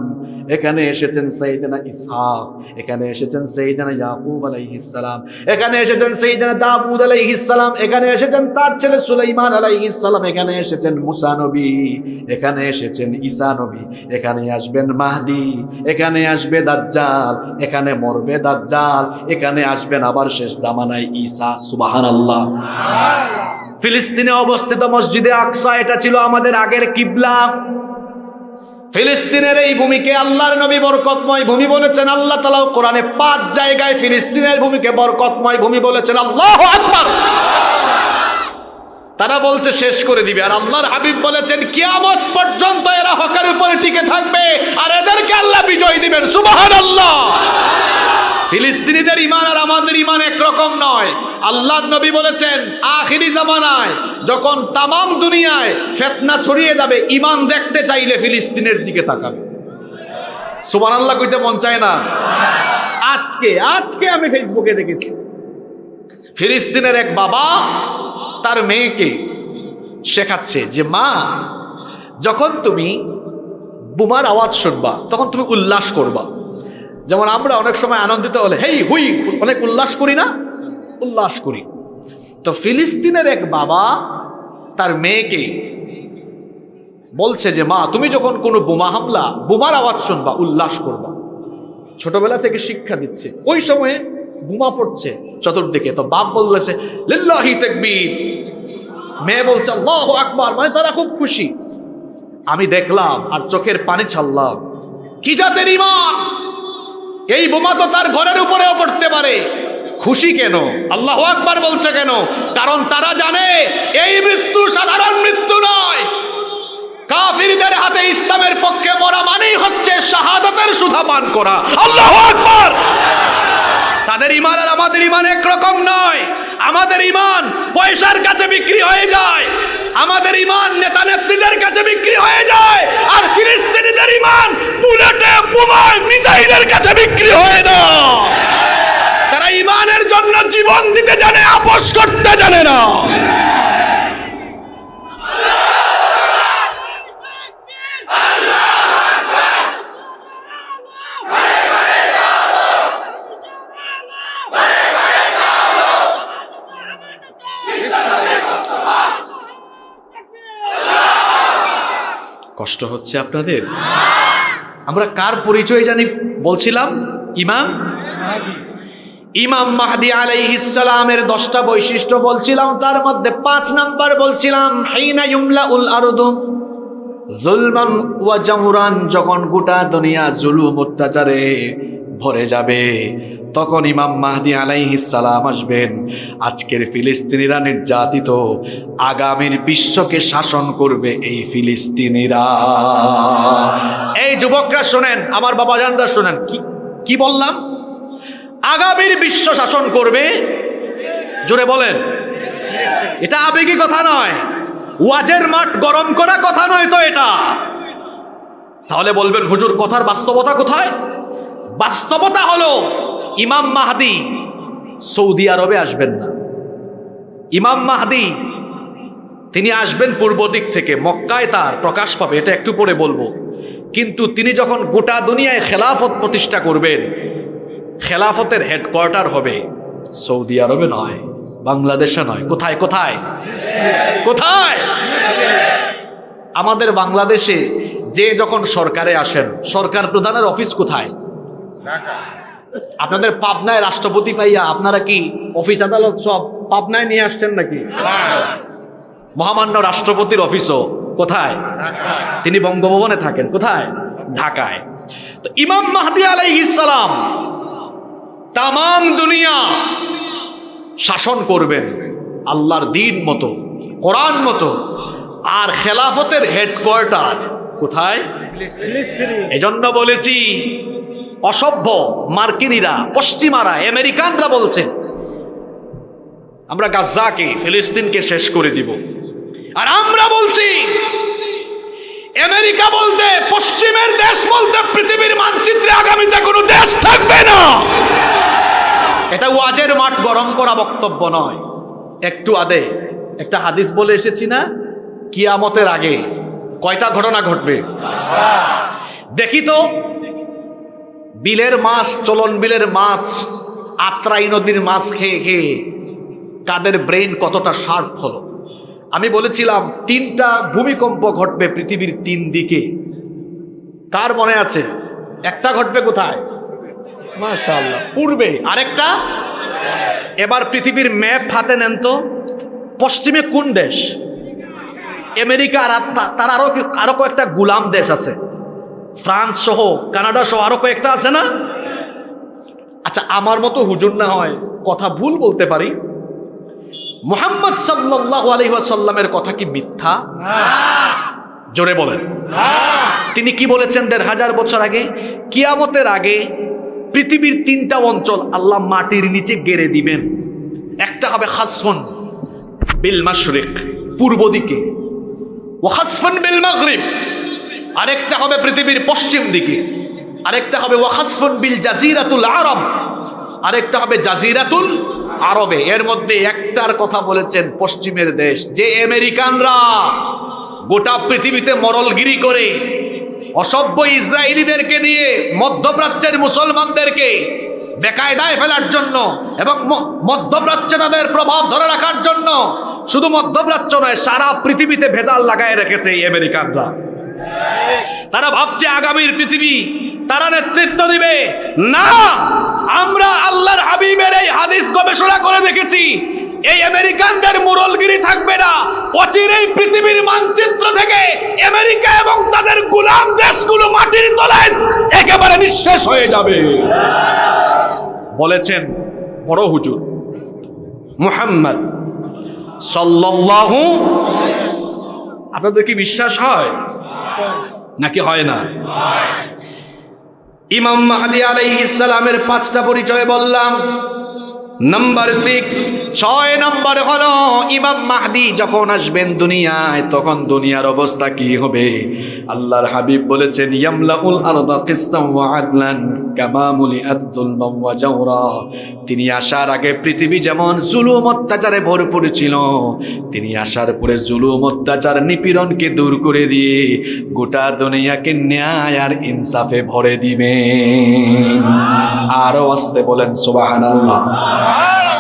এখানে এসেছেন সাইয়েদনা ইসহাক, এখানে এসেছেন সাইয়েদনা ইয়াকুব আলাইহিস সালাম, এখানে এসেছেন সাইয়েদনা দাউদ আলাইহিস সালাম, এখানে এসেছেন তার ছেলে সুলাইমান আলাইহিস সালাম, এখানে এসেছেন মুসা নবী, এখানে এসেছেন ঈসা নবী, এখানে আসবেন মাহদি, এখানে আসবে দাজ্জাল, এখানে মরবে দাজ্জাল, এখানে আসবেন আবার শেষ জামানায় ঈসা। সুবহানাল্লাহ। ফিলিস্তিনে অবস্থিত মসজিদে আকসা, এটা ছিল আমাদের আগের কিবলা। ফিলিস্তিনের এই ভূমিকে আল্লাহর নবী বরকতময় ভূমি বলেছেন। আল্লাহ তাআলা কোরআনে 5 জায়গায় ফিলিস্তিনের ভূমিকে বরকতময় ভূমি বলেছেন। আল্লাহু আকবার। তারা বলছে শেষ করে দিবে, আর আল্লাহর হাবিব বলেছেন কিয়ামত পর্যন্ত এরা হকের উপরে টিকে থাকবে আর এদেরকে আল্লাহ বিজয় দিবেন। সুবহানাল্লাহ। ফিলিস্তিনিদের ঈমান আর আমাদের ঈমান একরকম নয়। আল্লাহর নবী বলেছেন আখিরি জামানায় যখন তামাম দুনিয়ায় ফিতনা ছড়িয়ে যাবে, ঈমান দেখতে চাইলে ফিলিস্তিনের দিকে তাকাবে। সুবহানাল্লাহ কইতে মন চায় না? আজকে আমি ফেসবুকে দেখেছি ফিলিস্তিনের এক বাবা তার মেয়েকে শেখাচ্ছে যে মা, যখন তুমি বোমার আওয়াজ শুনবা তখন তুমি উল্লাস করবা। যেমন আমরা অনেক সময় আনন্দিত হলে হেই হুই অনেক উল্লাস করি না? উল্লাস করি। তো ফিলিস্তিনের এক বাবা তার মেয়েকে বলছে যে মা, তুমি যখন কোনো বোমা হামলা, বোমার আওয়াজ শুনবা উল্লাস করবা। ছোটবেলা থেকে শিক্ষা দিচ্ছে। ওই সময়ে বোমা পড়ছে চতুর্দিকে, তো বাপ বলছে লিল্লাহি তাকবীর, মেয়ে বলছে আল্লাহু আকবার, মানে তারা খুব খুশি। আমি দেখলাম আর চোখের পানি ছাড়লাম, কি জাতের ঈমান! এই বোমা তো তার ঘরের উপরেও পড়তে পারে, খুশি কেন? আল্লাহু আকবার বলছে কেন? কারণ তারা জানে এই মৃত্যু সাধারণ মৃত্যু নয়। কাফিরদের হাতে ইসলামের পক্ষে মরা মানেই হচ্ছে শাহাদাতের সুধা পান করা। আল্লাহু আকবার। তাদের ঈমান আর আমাদের ঈমান একরকম নয়। আমাদের ঈমান পয়সার কাছে বিক্রি হয়ে যায়, আমাদের ঈমান নেতা নেত্রীদের কাছে বিক্রি হয়ে যায়, আর ফিলিস্তিনিদের ঈমান বুলেটে, বোমায়, মিসাইলের কাছে বিক্রি হয় না। তারা ঈমানের জন্য জীবন দিতে জানে, আপোষ করতে জানে না। কষ্ট হচ্ছে আপনাদের? আমরা কার পরিচয় জানি বলছিলাম? ইমাম মাহদি আলাইহিস সালামের 10টা বৈশিষ্ট্য বলছিলাম, তার মধ্যে 5 নাম্বার বলছিলাম হাইনা ইউমলাউল আরদু যুলমান ওয়া জামরান, যখন গোটা দুনিয়া জুলুম অত্যাচারে ভরে যাবে তখন ইমাম মাহদী আলাইহিস সালাম আসবেন। আজকের ফিলিস্তিনিরা নির্যাতিত, আগামীর বিশ্বকে শাসন করবে এই ফিলিস্তিনিরা। এই যুবকরা শোনেন, আমার বাবাজানরা শোনেন, কি বললাম? আগামীর বিশ্ব শাসন করবে, জোরে বলেন। এটা আবেগী কথা নয়, ওয়াজের মাঠ গরম করা কথা নয় তো এটা। তাহলে বলবেন হুজুর কথার বাস্তবতা কোথায়? বাস্তবতা হলো ইমাম মাহদী সৌদি আরবে আসবেন না। ইমাম মাহদী তিনি আসবেন পূর্ব দিক থেকে, মক্কায় তার প্রকাশ পাবে, এটা একটু পরে বলবো। কিন্তু তিনি যখন গোটা দুনিয়ায় খেলাফত প্রতিষ্ঠা করবেন, খেলাফতের হেডকোয়ার্টার হবে সৌদি আরবে নয়, বাংলাদেশে নয়। কোথায় কোথায় কোথায়? আমাদের বাংলাদেশে যে যখন সরকারে আসেন, সরকার প্রধানের অফিস কোথায়? আপনাদের পাবনায় রাষ্ট্রপতি পাইয়া আপনারা কি অফিস আদালত সব পাবনায় নিয়ে আসছেন নাকি? মহামান্য রাষ্ট্রপতির অফিসও কোথায়? তিনি বঙ্গভবনে থাকেন। কোথায়? ঢাকায়। তো ইমাম মাহদী আলাইহিস সালাম তামাম দুনিয়া শাসন করবেন আল্লাহর দ্বীন মতো, কোরআন মতো। আর খেলাফতের হেডকোয়ার্টার কোথায়? এজন্য বলেছি অসভ্য মার্কিনীরা, পশ্চিমারা, আমেরিকানরা বলছে আমরা গাজ্জাকে, ফিলিস্তিনকে শেষ করে দিব। আর আমরা বলছি আমেরিকা বলতে, পশ্চিমের দেশ বলতে পৃথিবীর মানচিত্রে আগামীতে কোনো দেশ থাকবে না। এটা ওয়াজের মাঠ গরম করা বক্তব্য নয়। একটু আগে একটা হাদিস বলে এসেছি না, কিয়ামতের আগে কয়টা ঘটনা ঘটবে? দেখি তো, বিলের মাছ, চলন বিলের মাছ, আত্রাই নদীর মাছ খেয়ে খেয়ে কাদের ব্রেইন কতটা শার্প হলো। আমি বলেছিলাম 3টা ভূমিকম্প ঘটবে পৃথিবীর 3 দিকে। কার মনে আছে? একটা ঘটবে কোথায়? মাশাআল্লাহ, পূর্বে। আরেকটা, এবার পৃথিবীর ম্যাপ হাতে নেন তো, পশ্চিমে কোন দেশ? আমেরিকা। আর তার আরো কয়েকটা গুলাম দেশ আছে, ফ্রান্স সহ, কানাডা সহ আরো কয়েকটা আছে না? আচ্ছা, আমার মতো হুজুর না হয় কথা ভুল বলতে পারি, মুহাম্মদ সাল্লাল্লাহু আলাইহি ওয়াসাল্লামের কথা কি মিথ্যা? জোরে বলেন। তিনি কি বলেছেন 1500 বছর আগে? কিয়ামতের আগে পৃথিবীর 3টা অঞ্চল আল্লাহ মাটির নিচে গেড়ে দিবেন। একটা হবে খাসফুন বিল মাশরিক, পূর্ব দিকে, ওয়া খাসফুন বিল মাগরিব, আরেকটা হবে পৃথিবীর পশ্চিম দিকে, আরেকটা হবে ওয়া খাসফুন বিল জাজিরাতুল আরব, আরেকটা হবে জাজিরাতুল আরবে। এর মধ্যে একটার কথা বলেছেন পশ্চিমের দেশ, যে আমেরিকানরা গোটা পৃথিবীতে মরলগিরি করে অসভ্য ইসরায়েলিদেরকে দিয়ে মধ্যপ্রাচ্যের মুসলমানদেরকে বেকায়দায় ফেলার জন্য এবং মধ্যপ্রাচ্যে তাদের প্রভাব ধরে রাখার জন্য শুধু মধ্যপ্রাচ্য নয়, সারা পৃথিবীতে ভেজাল লাগায় রেখেছে এই আমেরিকানরা। তারা ভাবছে আগামীর পৃথিবী তারা নেতৃত্ব দিবে। না, আমরা আল্লাহর হাবিবের এই হাদিস গবেষণা করে দেখেছি, এই আমেরিকানদের মুরলগিরি থাকবে না। অচিরেই পৃথিবীর মানচিত্র থেকে আমেরিকা এবং তাদের গোলাম দেশগুলো মাটির তলায় একেবারে নিঃশেষ হয়ে যাবে বলেছেন বড় হুজুর মুহাম্মদ সাল্লাল্লাহু। আপনাদের কি বিশ্বাস হয় নাকি হয় না? ইমাম মাহদী আলাইহিস সালামের 5টা পরিচয় বললাম। নাম্বার 6 নম্বর হলো ইমাম মাহদী যখন আসবেন দুনিয়ায়, তখন দুনিয়ার অবস্থা কি হবে? আল্লাহর হাবিব বলেছেন ইয়ামলাউল আরদা কিসতাম ওয়া আদলান কামা মুলিআত যুলমান ওয়া জাওরা। তিনি আসার আগে পৃথিবী যেমন জুলুম অত্যাচারে ভরপুর ছিল, তিনি আসার পরে জুলুম অত্যাচার নিপীড়নকে দূর করে দিয়ে গোটা দুনিয়াকে ন্যায় আর ইনসাফে ভরে দিবেন। আরো আসতে বলেন সুবহানাল্লাহ।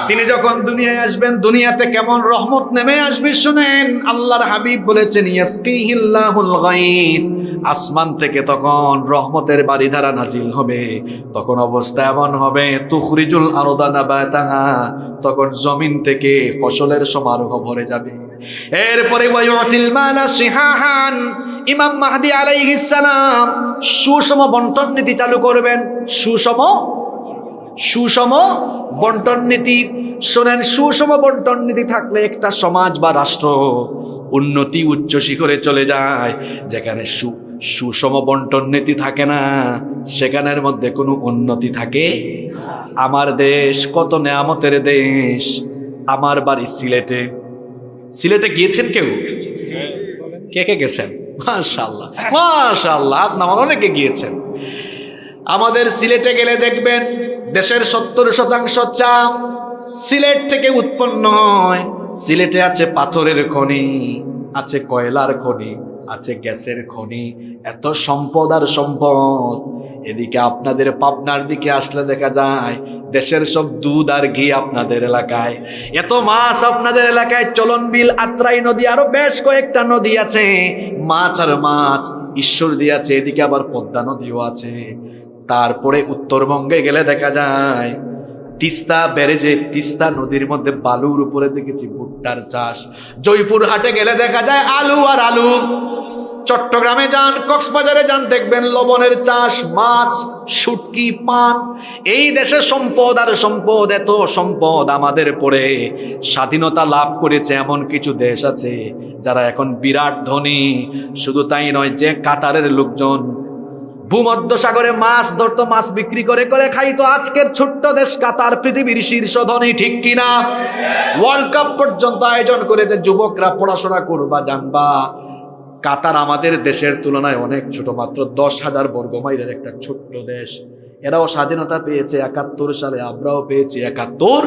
তিনি যখন দুনিয়ায় আসবেন, দুনিয়াতে কেমন রহমত নেমে আসবে শুনেন। আল্লাহর হাবিব বলেছেন ইয়াসকিহিল্লাহুল গায়থ, আসমান থেকে তখন রহমতের বারিধারা নাজিল হবে। তখন অবস্থা এমন হবে তুখরিজুল আরদা নাবাতাহা, তখন জমিন থেকে ফসলের সমারোহ ভরে যাবে। এরপরে ওয়ায়ুতিল মালা সিহাহান, ইমাম মাহদী আলাইহিস সালাম সুষম বন্টন নীতি চালু করবেন। সুষম সুষম বন্টন নীতি। শোনেন, সুষম বন্টন নীতি থাকলে একটা সমাজ বা রাষ্ট্র উন্নতি উচ্চ শিখরে চলে যায়। যেখানে সুষম বন্টন নীতি থাকে না, সেখানের মধ্যে কোনো উন্নতি থাকে। আমার দেশ কত নেয়ামতের দেশ। আমার বাড়ি সিলেটে। সিলেটে গিয়েছেন কেউ? কে কে গেছেন? মাশাআল্লাহ মাশাআল্লাহ, আপনারা অনেকে গিয়েছেন। আমাদের সিলেটে গেলে দেখবেন দেশের 70% চা সিলেট থেকে উৎপন্ন হয়। সিলেটে আছে পাথরের খনি, আছে কয়লার খনি, আছে গ্যাসের খনি, এত সম্পদ আর সম্পদ। এদিকে আপনাদের পাবনার দিকে আসলে দেখা যায় দেশের সব দুধ আর ঘি আপনাদের এলাকায়, এত মাছ আপনাদের এলাকায়, চলনবিল, আত্রাই নদী, আরো বেশ কয়েকটা নদী আছে, মাছ আর মাছ ঈশ্বর দিয়েছে। এদিকে আবার পদ্মা নদীও আছে। তারপরে উত্তরবঙ্গে গেলে দেখা যায় তিস্তা ব্যারেজে, তিস্তা নদীর মধ্যে বালুর উপরে দেখেছি ভুট্টার চাষ। জয়পুরহাটে গেলে দেখা যায় আলু আর আলু। চট্টগ্রামে যান, কক্সবাজারে যান, দেখবেন লবণের চাষ, মাছ, শুটকি, পান। এই দেশে সম্পদ আর সম্পদ, এত সম্পদ। আমাদের পরে স্বাধীনতা লাভ করেছে এমন কিছু দেশ আছে যারা এখন বিরাট ধনী। শুধু তাই নয়, যে কাতারের লোকজন ভূমধ্য সাগরে মাছ ধরতো, মাছ বিক্রি করে করে খাইতো, আজকের ছোট্ট দেশ কাতার পৃথিবীর শীর্ষ ধনী, ঠিক কিনা? ওয়ার্ল্ড কাপ পর্যন্ত আয়োজন করে যে যুবকরা পড়াশোনা করবা, জানবা কাতার আমাদের দেশের তুলনায় অনেক ছোট, মাত্র 10,000 বর্গমাইলের একটা ছোট্ট দেশ। এরাও স্বাধীনতা পেয়েছে 71 সালে, আমরাও পেয়েছি 71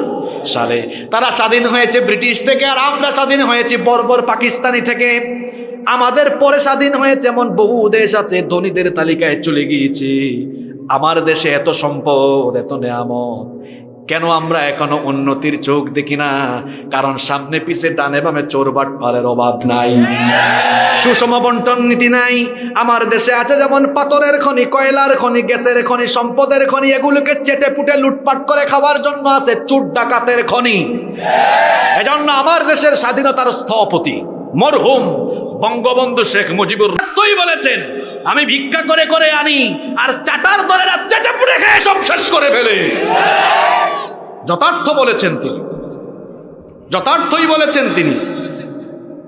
সালে। তারা স্বাধীন হয়েছে ব্রিটিশ থেকে, আর আমরা স্বাধীন হয়েছি বর্বর পাকিস্তানি থেকে। আমাদের পরে স্বাধীন হয়েছে এমন বহু দেশ আছে, ধনীদের তালিকায় চলে গিয়েছি। আমার দেশে এত সম্পদ, এত নেয়ামত, কেন আমরা এখনো উন্নতির চোখ দেখি না? কারণ সামনে পিছে ডানে বামে চোর বাটপারের অভাব নাই, সুষম বন্টন নীতি নাই। আমার দেশে আছে যেমন পাথরের খনি, কয়লার খনি, গ্যাসের খনি, সম্পদের খনি, এগুলোকে চেটে পুটে লুটপাট করে খাওয়ার জন্য আছে চোর ডাকাতের খনি। এজন্য আমার দেশের স্বাধীনতার স্থপতি মরহুম বঙ্গবন্ধু শেখ মুজিবুর রহমান বলেছেন, আমি ভিক্ষা করে করে আনি আর চাটার দলেরা চেটে পুটে খেয়ে সব শেষ করে ফেলে। যথার্থ বলেছেন তিনি, যথার্থই বলেছেন তিনি।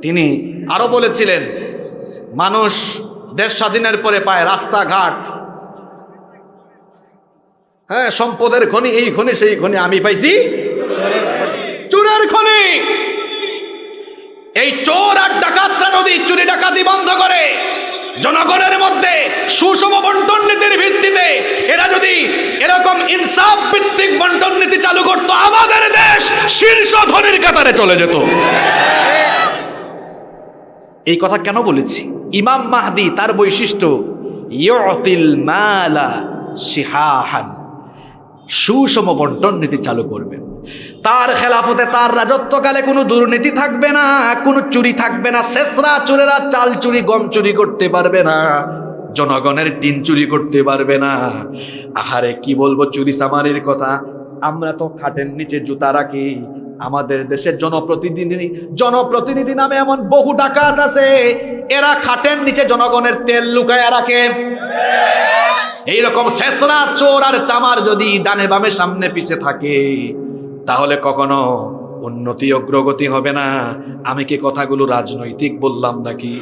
তিনি আরো বলেছিলেন, মানুষ দেশ স্বাধীনের পরে পায় রাস্তাঘাট, হ্যাঁ, সম্পদের খনি, এই খনি সেই খনি, আমি পাইছি চোরের খনি। এই চোর আর ডাকাতরা যদি চুরি ডাকাতি বন্ধ করে, জনগণের মধ্যে সুষম বন্টন নীতির ভিত্তিতে এরা যদি এরকম ইনসাফ ভিত্তিক বন্টন নীতি চালু করতো, আমাদের দেশ শীর্ষ ধনীর কাতারে চলে যেত। এই কথা কেন বলেছি? ইমাম মাহদি তার বৈশিষ্ট্য ইউতিল মালা শিহাহান, সুষম বন্টন নীতি চালু করবেন। তার খেলাফতে, তার রাজত্বকালে কোনো দুর্নীতি থাকবে না, কোনো চুরি থাকবে না। শেষরা চোরেরা চাল চুরি, গম চুরি করতে পারবে না, জনগণের টিন চুরি করতে পারবে না। আহারে কি বলবো চুরি চামারির কথা, আমরা তো খাটের নিচে জুতা রাখি। আমাদের দেশের জনপ্রতিনিধি নামে এমন বহু ডাকাত আছে, এরা খাটের নিচে জনগণের তেল লুকায় রাখে। এইরকম শেষরা চোর আর চামার যদি ডানে বামে সামনে পিছে থাকে, তাহলে কখনো উন্নতি অগ্রগতি হবে না। আমি কি কথাগুলো রাজনৈতিক বললাম নাকি?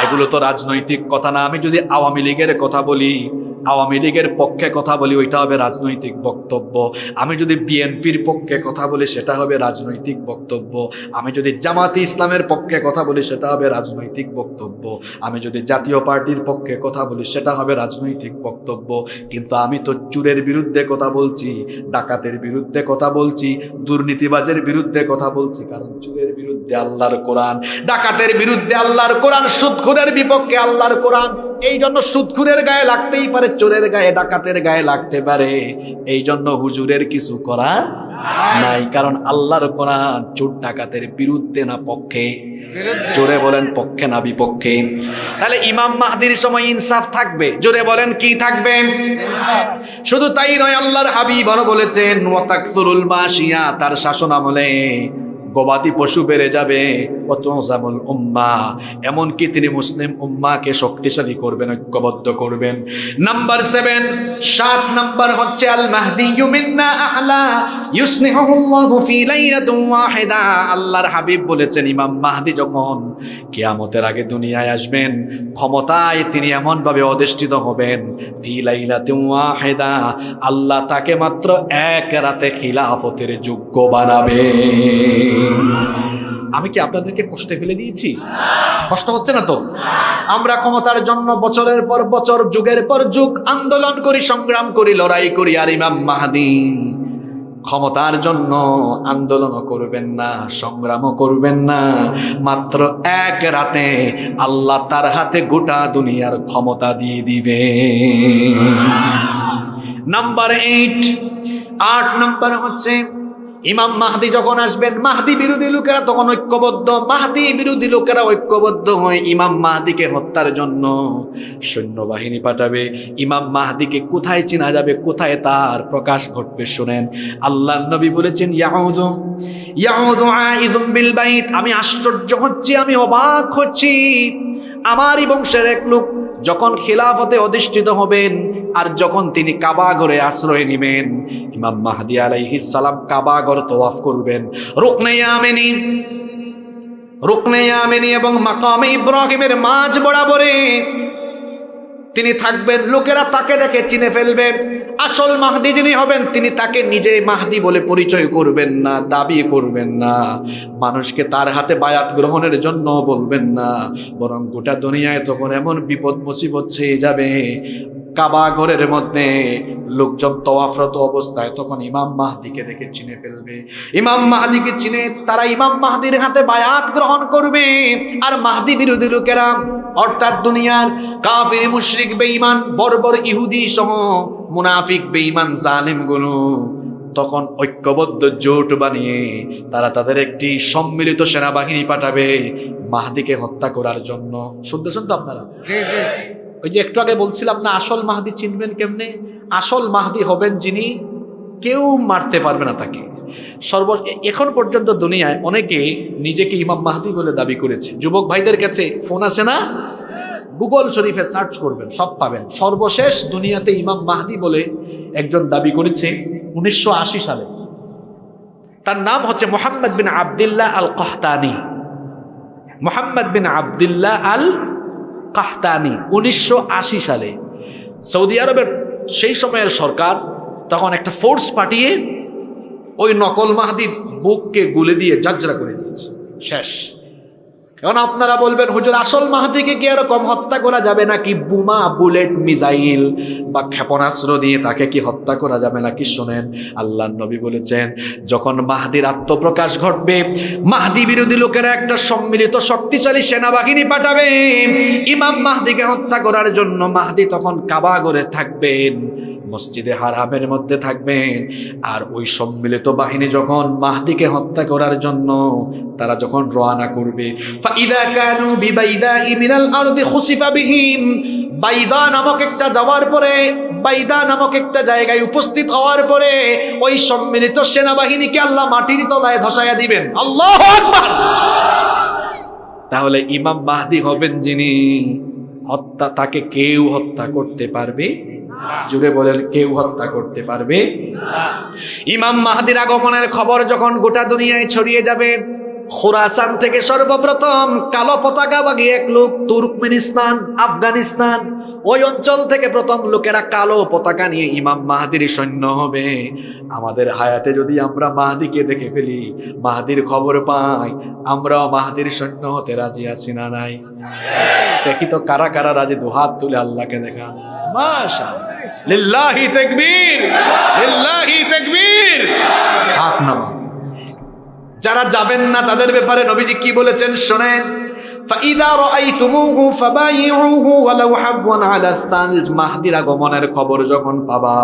এগুলো তো রাজনৈতিক কথা না। আমি যদি আওয়ামী লীগের কথা বলি, আওয়ামী লীগের পক্ষে কথা বলি, ওইটা হবে রাজনৈতিক বক্তব্য। আমি যদি বিএনপির পক্ষে কথা বলি, সেটা হবে রাজনৈতিক বক্তব্য। আমি যদি জামাতে ইসলামের পক্ষে কথা বলি, সেটা হবে রাজনৈতিক বক্তব্য। আমি যদি জাতীয় পার্টির পক্ষে কথা বলি, সেটা হবে রাজনৈতিক বক্তব্য। কিন্তু আমি তো চুরের বিরুদ্ধে কথা বলছি, ডাকাতের বিরুদ্ধে কথা বলছি, দুর্নীতিবাজের বিরুদ্ধে কথা বলছি। কারণ চুরের বিরুদ্ধে আল্লাহর কোরআন, ডাকাতের বিরুদ্ধে আল্লাহর কোরআন, সুদখোরের বিপক্ষে আল্লাহর কোরআন। এই জন্য সুদখোরের গায়ে লাগতেই পারে, চোরের গায়ে, ডাকাতের গায়ে লাগতে পারে। এই জন্য হুজুরের কিছু করা নাই, কারণ আল্লাহর কোরআন চোর ডাকাতের বিরুদ্ধে না পক্ষে। জোরে বলেন পক্ষে না বিপক্ষে। তাহলে ইমাম মাহদির সময় ইনসাফ থাকবে, জোরে বলেন কি থাকবে? শুধু তাই নয়, আল্লাহর হাবিব আরো বলেছেন ওয়াতাকসুরুল মাশিয়া, তার শাসন আমলে গবাদি পশু বেড়ে যাবে, ওয়া তুযামুল উম্মাহ, এমনকি তিনি মুসলিম উম্মাহকে শক্তিশালী করবেন, ঐক্যবদ্ধ করবেন। নাম্বার 7, 7 নাম্বার হচ্ছে আল মাহদিয়্যু মিন্না আহলা ইউসলিহুল্লাহু ফি লাইলাতিন ওয়াহিদা। আল্লাহর হাবিব বলেছেন ইমাম মাহদি যখন কিয়ামতের আগে দুনিয়ায় আসবেন, ক্ষমতায় তিনি এমন ভাবে অধিষ্ঠিত হবেন, ফি লাইলাতিন ওয়াহিদা, আল্লাহ তাকে মাত্র এক রাতে খিলাফতের যোগ্য বানাবে। আমি কি আপনাদেরকে কষ্টে ফেলে দিয়েছি? কষ্ট হচ্ছে না তো? আমরা ক্ষমতার জন্য বছরের পর বছর, যুগের পর যুগ আন্দোলন করি, সংগ্রাম করি, লড়াই করি, আর ইমাম মাহদি ক্ষমতার জন্য আন্দোলনও করবেন না, সংগ্রামও করবেন না, মাত্র এক রাতে আল্লাহ তার হাতে গোটা দুনিয়ার ক্ষমতা দিয়ে দিবে। নাম্বার 8 নাম্বার হচ্ছে ইমাম মাহদি যখন আসবেন, মাহদি বিরোধী লোকেরা তখন ঐক্যবদ্ধ, মাহদি বিরোধী লোকেরা ঐক্যবদ্ধ হয়ে ইমাম মাহদিকে হত্যার জন্য সৈন্যবাহিনী পাঠাবে। ইমাম মাহদিকে কোথায় চেনা যাবে, কোথায় তার প্রকাশ ঘটবে? শুনেন, আল্লাহর নবী বলেছেন ইয়াউদু আইদুম বিল বাইত। আমি আশ্চর্য হচ্ছি, আমি অবাক হচ্ছি, আমারই বংশের এক লোক যখন খিলাফতে অধিষ্ঠিত হবেন আর যখন তিনি কাবা ঘরে আশ্রয় নেবেন, ইমাম মাহদি আলাইহিস সালাম কাবা ঘর তওয়াফ করবেন, রুকনে ইয়ামিনী এবং মাকামে ইব্রাহিমের মাঝ বরাবরে তিনি থাকবেন। লোকেরা তাকে দেখে চিনে ফেলবে। আসল মাহদি যিনি হবেন তিনি তাকে নিজে মাহদি বলে পরিচয় করবেন না, দাবি করবেন না, মানুষকে তার হাতে বায়াত গ্রহণের জন্য বলবেন না, বরং গোটা দুনিয়ায় তখন এমন বিপদ মুসিবত ছেয়ে যাবে, কাবা ঘরের মধ্যে লোকজন তওয়াফরত অবস্থায় তখন ইমাম মাহদিকে দেখে চিনে ফেলবে। ইমাম মাহদিকে চিনে তারা ইমাম মাহদির হাতে বায়াত গ্রহণ করবে। আর মাহদি বিরোধী লোকেরা, অর্থাৎ দুনিয়ার কাফির, মুশরিক, বেঈমান, বর্বর ইহুদি সহ মুনাফিক, বেঈমান, জালিম গুলো তখন ঐক্যবদ্ধ জোট বানিয়ে তারা তাদের একটি সম্মিলিত সেনাবাহিনী পাঠাবে মাহদিকে হত্যা করার জন্য। শুনতেছেন তো আপনারা? ওই যে একটু আগে বলছিলাম না, আসল মাহদি চিনবেন কেমনে? আসল মাহদি হবেন যিনি কেউ মারতে পারবে না তাকে। এখন পর্যন্ত দুনিয়ায় অনেকে নিজেকে ইমাম মাহদি বলে দাবি করেছে। যুবক ভাইদের কাছে ফোন আছে না? গুগল শরীফে সার্চ করবেন, সব পাবেন। সর্বশেষ দুনিয়াতে ইমাম মাহদি বলে একজন দাবি করেছে 1980 সালে। তার নাম হচ্ছে মুহাম্মদ বিন আবদুল্লাহ আল কাহতানি। মুহাম্মদ বিন আবদুল্লাহ আল কাহতানি 1980 সালে সৌদি আরবের সেই সময়ের সরকার তখন একটা ফোর্স পাঠিয়ে ওই নকল মাহদির বুককে গুলে দিয়ে জাজরা করে দিয়েছে, শেষ। এখন আপনারা বলবেন, হুজুর আসল মাহদিকে কি এরকম হত্যা করা যাবে নাকি? বোমা, বুলেট, মিসাইল বা ক্ষেপণাস্ত্র দিয়ে তাকে কি হত্যা করা যাবে নাকি? শোনেন, আল্লাহর নবী বলেছেন যখন মাহদির আত্মপ্রকাশ ঘটবে, মাহদি বিরোধী লোকেরা একটা সম্মিলিত শক্তিশালী সেনাবাহিনী পাঠাবে ইমাম মাহদিকে হত্যা করার জন্য। মাহদি তখন কাবা ঘরে থাকবেন, মসজিদে হারামের মধ্যে থাকবেন। আর ওই সম্মিলিত বাহিনী যখন মাহদিকে হত্যা করার জন্য তারা যখন রওনা করবে, ফাইদা কানু বিবাইদাই মিনাল আরদি খুসিফা বিহিম, বাইদা নামক একটা যাওয়ার পরে, বাইদা নামক একটা জায়গায় উপস্থিত হওয়ার পরে ওই সম্মিলিত সেনাবাহিনীকে আল্লাহ মাটির তলায় ধসাইয়া দিবেন। আল্লাহু আকবার! তাহলে ইমাম মাহদি হবেন যিনি হত্যা, তাকে কেউ হত্যা করতে পারবে? জুড়ে বলেন, কেউ হত্যা করতে পারবে? ইমাম মাহদির আগমনের খবর যখন গোটা দুনিয়ায় ছড়িয়ে যাবে, খুরাসান থেকে সর্বপ্রথম কালো পতাকাবাহী এক লোক, তুর্কমেনিস্তান, আফগানিস্তান, ওই অঞ্চল থেকে প্রথম লোকেরা কালো পতাকা নিয়ে ইমাম মাহদির সৈন্য হবে। আমাদের হায়াতে যদি আমরা মাহদিকে দেখে ফেলি, মাহদির খবর পাই, আমরাও মাহদির সৈন্য হতে রাজি আছি না নাই? দেখি তো কারা কারা রাজি, দুহাত তুলে আল্লাহকে দেখান। মাশাআল্লাহ, লিল্লাহি তাকবীর, লিল্লাহি তাকবীর। হাত নামান। যারা যাবেন না তাদের ব্যাপারে নবীজি কি বলেছেন শোনেন, ফাইদা রাআইতুমুহু ফাবাইউহু ওয়ালাউ হাবওয়ান আলা সালজ। মাহদির আগমনের খবর যখন পাবা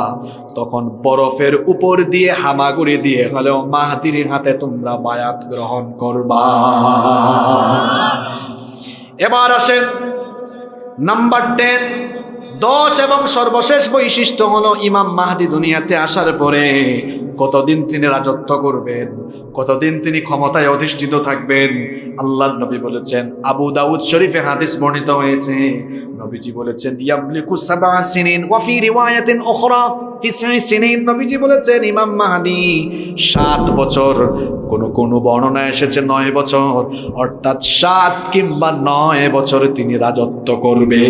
তখন বরফের উপর দিয়ে হামাগুড়ি দিয়ে হলেও মাহদির হাতে তোমরা বায়াত গ্রহণ করবা। এবার আসেন নাম্বার 10, 10 এবং সর্বশেষ বৈশিষ্ট্য হলো ইমাম মাহদি দুনিয়াতে আসার পরে কতদিন তিনি রাজত্ব করবেন, কতদিন তিনি ক্ষমতায় অধিষ্ঠিত থাকবেন। আল্লাহর নবী বলেছেন, আবু দাউদ শরীফে হাদিস বর্ণিত হয়েছে, নবীজি বলেছেন ইয়ামলিকু সাবআ সিনিন ওয়া ফি রিওয়ায়াতিন উখরা তিসআ সিনিন। নবীজি বলেছেন ইমাম মাহদী 7 বছর, কোন বর্ণনা এসেছে 9 বছর, অর্থাৎ 7 কিংবা 9 বছর তিনি রাজত্ব করবেন।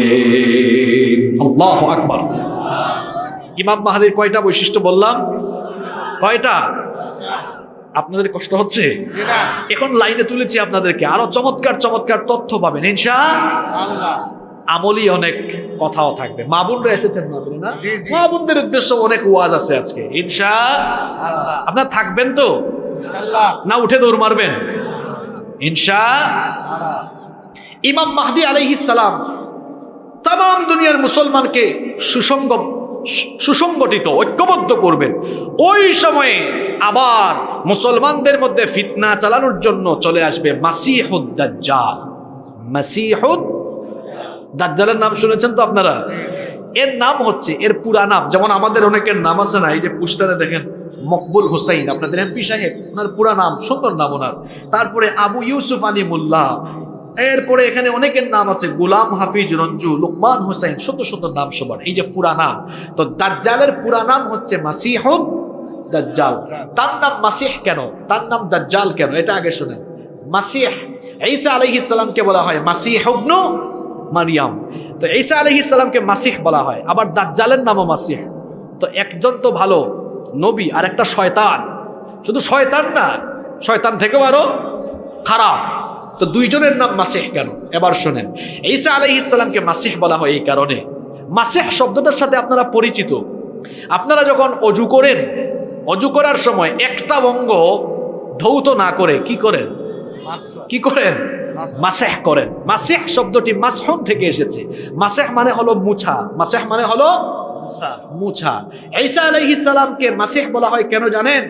আল্লাহু আকবার। ইমাম মাহদীর কয়টা বৈশিষ্ট্য বললাম? কয়টা? আপনাদের কষ্ট হচ্ছে? এখন লাইনে তুলেছি আপনাদেরকে, আরো চমৎকার চমৎকার তথ্য পাবেন ইনশাআল্লাহ। আমলি অনেক কথাও থাকবে। মা বোনরা এসেছেন না? মা বোনদের উদ্দেশ্য অনেক ওয়াজ আছে আজকে ইনশাআল্লাহ। আপনারা থাকবেন তো না উঠে দৌড় মারবেন? ইনশাআল্লাহ। ইমাম মাহদী আলাইহিস সালাম তাম দুনিয়ার মুসলমানকে সুসংগঠিত ঐক্যবদ্ধ করবেন। ওই সময়ে আবার মুসলমানদের মধ্যে ফিতনা চালানোর জন্য চলে আসবে মাসিহুদ দাজ্জাল। মাসিহুদ দাজ্জালের নাম শুনেছেন তো আপনারা? এর নাম হচ্ছে, এর পুরা নাম, যেমন আমাদের অনেকের নাম আছে না, এই যে পুস্টারে দেখেন মকবুল হুসাইন, আপনাদের এমপি সাহেব, ওনার পুরা নাম, সুন্দর নাম ওনার। তারপরে আবু ইউসুফ আলী মোল্লা, এরপরে এখানে অনেকের নাম আছে, গোলাম হাফিজ রঞ্জু, লোকমান হোসেন, সুন্দর সুন্দর নাম সবার। এই যে পুরা নাম, তো দাজ্জালের পুরা নাম হচ্ছে মাসিহুদ দাজ্জাল। তার নাম মাসিহ কেন, তার নাম দাজ্জাল কেন, এটা আগে শুনেন। মাসিহ, ঈসা আলাইহিস সালামকে বলা হয় মাসিহ ইবনু মারিয়াম, তো ঈসা আলাইহিস সালামকে মাসিহ বলা হয়, আবার দাজ্জালের নামও মাসিহ। তো একজন তো ভালো নবী আর একটা শয়তান, শুধু শয়তান না, শয়তান থেকেও আরো খারাপ, তো দুইজনের নাম মাসিহ কেন? এবার শুনেন, ঈসা আলাইহিস সালামকে মাসিহ বলা হয় এই কারণে, মাসিহ শব্দটার সাথে আপনারা পরিচিত। আপনারা যখন অজু করেন, অজু করার সময় একটা অঙ্গ ধৌত না করে কি করেন? কি করেন? মাসিহ করেন। মাসিহ শব্দটি মাসহুন থেকে এসেছে। মাসিহ মানে হলো মুছা, মাসিহ মানে হলো মুছা। ঈসা আলাইহিস সালামকে মাসিহ বলা হয় কেন জানেন?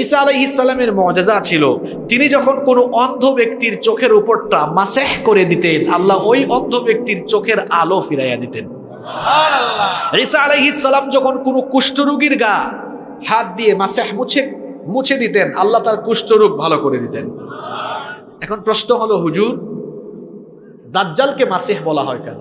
ঈসা আলাইহিস সালামের মুআজিজা ছিল, তিনি যখন কোনো অন্ধ ব্যক্তির চোখের উপরটা মাসিহ করে দিতেন, আল্লাহ ওই অন্ধ ব্যক্তির চোখের আলো ফিরাইয়া দিতেন। সুবহানাল্লাহ। ঈসা আলাইহিস সালাম যখন কোনো কুষ্ঠরোগীর গা হাত দিয়ে মাসিহ মুছে দিতেন, আল্লাহ তার কুষ্ঠরোগ ভালো করে দিতেন। এখন প্রশ্ন হলো, হুজুর দাজ্জালকে মাসিহ বলা হয় কেন?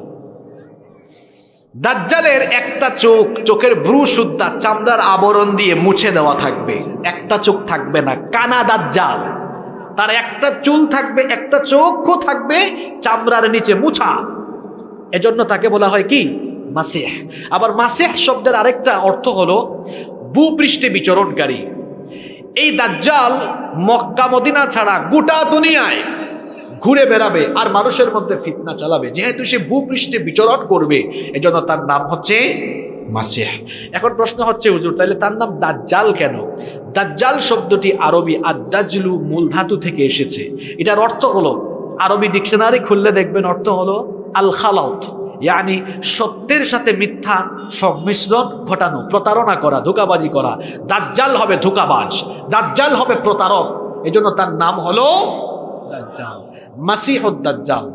দাজ্জালের একটা চোখ, চোখের ভ্রু সুদ্ধা চামড়ার আবরণ দিয়ে মুছে দেওয়া থাকবে, একটা চোখ থাকবে না, কানা দাজ্জাল। তার একটা চুল থাকবে, একটা চোখও থাকবে চামড়ার নিচে মুছা, এজন্য তাকে বলা হয় কি? মাসিহ। আবার মাসিহ শব্দের আরেকটা অর্থ হলো ভূপৃষ্ঠে বিচরণকারী। এই দাজ্জাল মক্কা মদিনা ছাড়া গোটা দুনিয়ায় ঘুরে বেড়াবে আর মানুষের মধ্যে ফিতনা চালাবে, যেহেতু সে ভূপৃষ্ঠে বিচরণ করবে, এজন্য তার নাম হচ্ছে মাসিহ। এখন প্রশ্ন হচ্ছে, হুজুর তাহলে তার নাম দাজ্জাল কেন? দাজ্জাল শব্দটি আরবি আদ-দাজলু মূল ধাতু থেকে এসেছে। এটার অর্থ হলো, আরবি ডিকশনারি খুললে দেখবেন অর্থ হলো আল খালাত, ইয়ানি সত্যের সাথে মিথ্যা সংমিশ্রণ ঘটানো, প্রতারণা করা, ধোঁকাবাজি করা। দাজ্জাল হবে ধোঁকাবাজ, দাজ্জাল হবে প্রতারক, এজন্য তার নাম হলো দাজ্জাল, মাসিহুদ দাজ্জাল।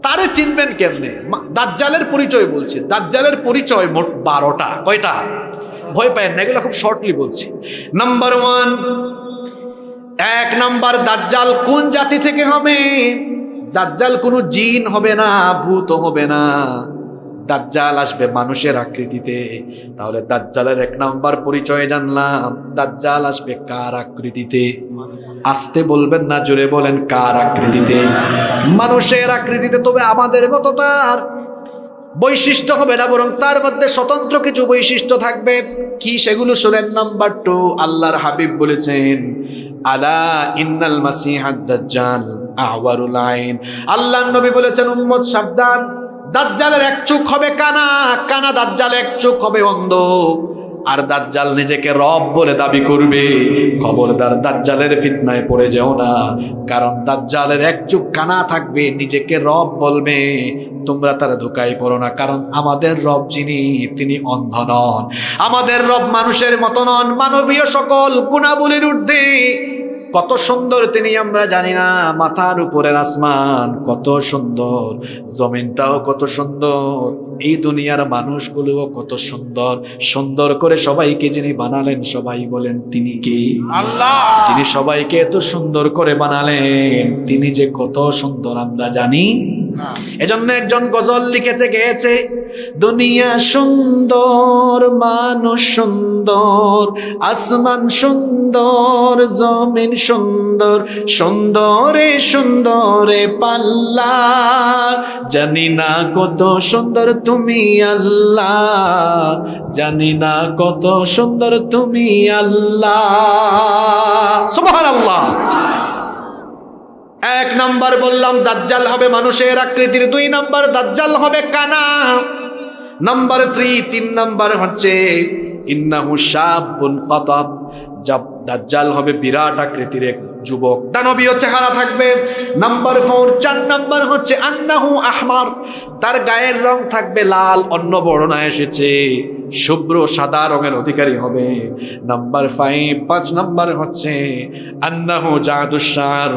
তারে চিনবেন কেমনে? দাজ্জালের পরিচয় বলছে, দাজ্জালের পরিচয় মোট 12টা। কয়টা? ভয় পায় না, এগুলো খুব শর্টলি বলছি। নাম্বার 1, 1 নাম্বার, দাজ্জাল কোন জাতি থেকে হবে? দাজ্জাল কোনো জিন হবে না, ভূত হবে না, দাজ্জাল আসবে মানুষের আকৃতিতে। তাহলে দাজ্জালের 1 নাম্বার পরিচয় জানলাম, দাজ্জাল আসবে কার আকৃতিতে? আসতে বলবেন না, জোরে বলেন, কার আকৃতিতে? মানুষের আকৃতিতে। তবে আমাদের মতো তার বৈশিষ্ট্য হবে না, বরং তার মধ্যে স্বতন্ত্র কিছু বৈশিষ্ট্য থাকবে। কি সেগুলো শুনেন। নাম্বার 2, আল্লাহর হাবিব বলেছেন, আলা ইন্নাল মাসিহাদ দাজ্জাল আওয়ারুল আইন। আল্লাহর নবী বলেছেন, উম্মত সাবধান, দাজ্জালের 1 চোখ হবে কানা, কানা দাজ্জাল 1 চোখ হবে অন্ধ। আর দাজ্জাল নিজেকে রব বলে দাবি করবে, খবরদার দাজ্জালের ফিতনায় পড়ে যেও না, কারণ দাজ্জালের 1 চোখ কানা থাকবে, নিজেকে রব বলবে, তোমরা তার ধোঁকায় পড়ো না, কারণ আমাদের রব যিনি, তিনি অন্ধ নন। আমাদের রব মানুষের মতো নন, মানবীয় সকল গুণাবলীর ঊর্ধ্বে, কত সুন্দর তিনি আমরা জানি না। মাথার উপরের আসমান কত সুন্দর, জমিনটাও কত সুন্দর, এই দুনিয়ার মানুষগুলোও কত সুন্দর। সুন্দর করে সবাইকে যিনি বানালেন, সবাই বলেন তিনি কি? আল্লাহ। যিনি সবাইকে এত সুন্দর করে বানালেন, তিনি যে কত সুন্দর আমরা জানি। এজন্য একজন গজল লিখেছে, গেয়েছে, দুনিয়া সুন্দর, মানুষ সুন্দর, আসমান সুন্দর, জমিন সুন্দর, সুন্দরে সুন্দরে পাল্লা, জানি না কত সুন্দর তুমি আল্লাহ, জানি না কত সুন্দর তুমি আল্লাহ। সুবহানাল্লাহ। এক নাম্বার বললাম দাজ্জাল হবে মানুষের আকৃতির, 2 নাম্বার দাজ্জাল হবে কানা, নাম্বার 3 3 নাম্বার হচ্ছে ইন্নাহু শাবুন কাতাব, দাজ্জাল হবে বিরাট আকৃতির এক যুবক, দানবীয় চেহারা থাকবে। নাম্বার 4 4 নাম্বার হচ্ছে আন্নাহু আহমার, তার গায়ের রং থাকবে লাল, অন্য বর্ণনা এসেছে শুভ্র সাদা রঙের অধিকারী হবে। নাম্বার 5 নাম্বার হচ্ছে আন্নাহু জাদুসার,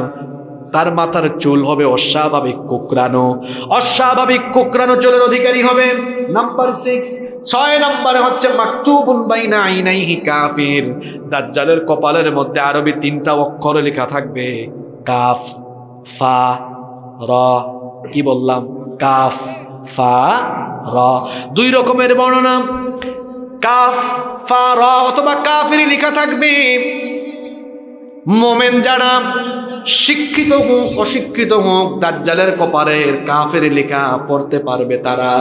তার মাথার চুল হবে অস্বাভাবিক কোকড়ানো, অস্বাভাবিক কোকড়ানো চুলের অধিকারী হবে। নাম্বার 6 নাম্বারে হচ্ছে মাকতুবুন বাইনা আইনাইহি কাফির, দাজ্জালের কপালের মধ্যে আরবি 3টা অক্ষর লেখা থাকবে, কাফ ফা র। কি বললাম? কাফ ফা র। 2 রকমের বর্ণনা, কাফ ফা র অথবা কাফির লেখা থাকবে। মোমেন যারা, শিক্ষিত হোক অশিক্ষিত হোক, দাজ্জালের কপালের কাফের লেখা পড়তে পারবে তারা।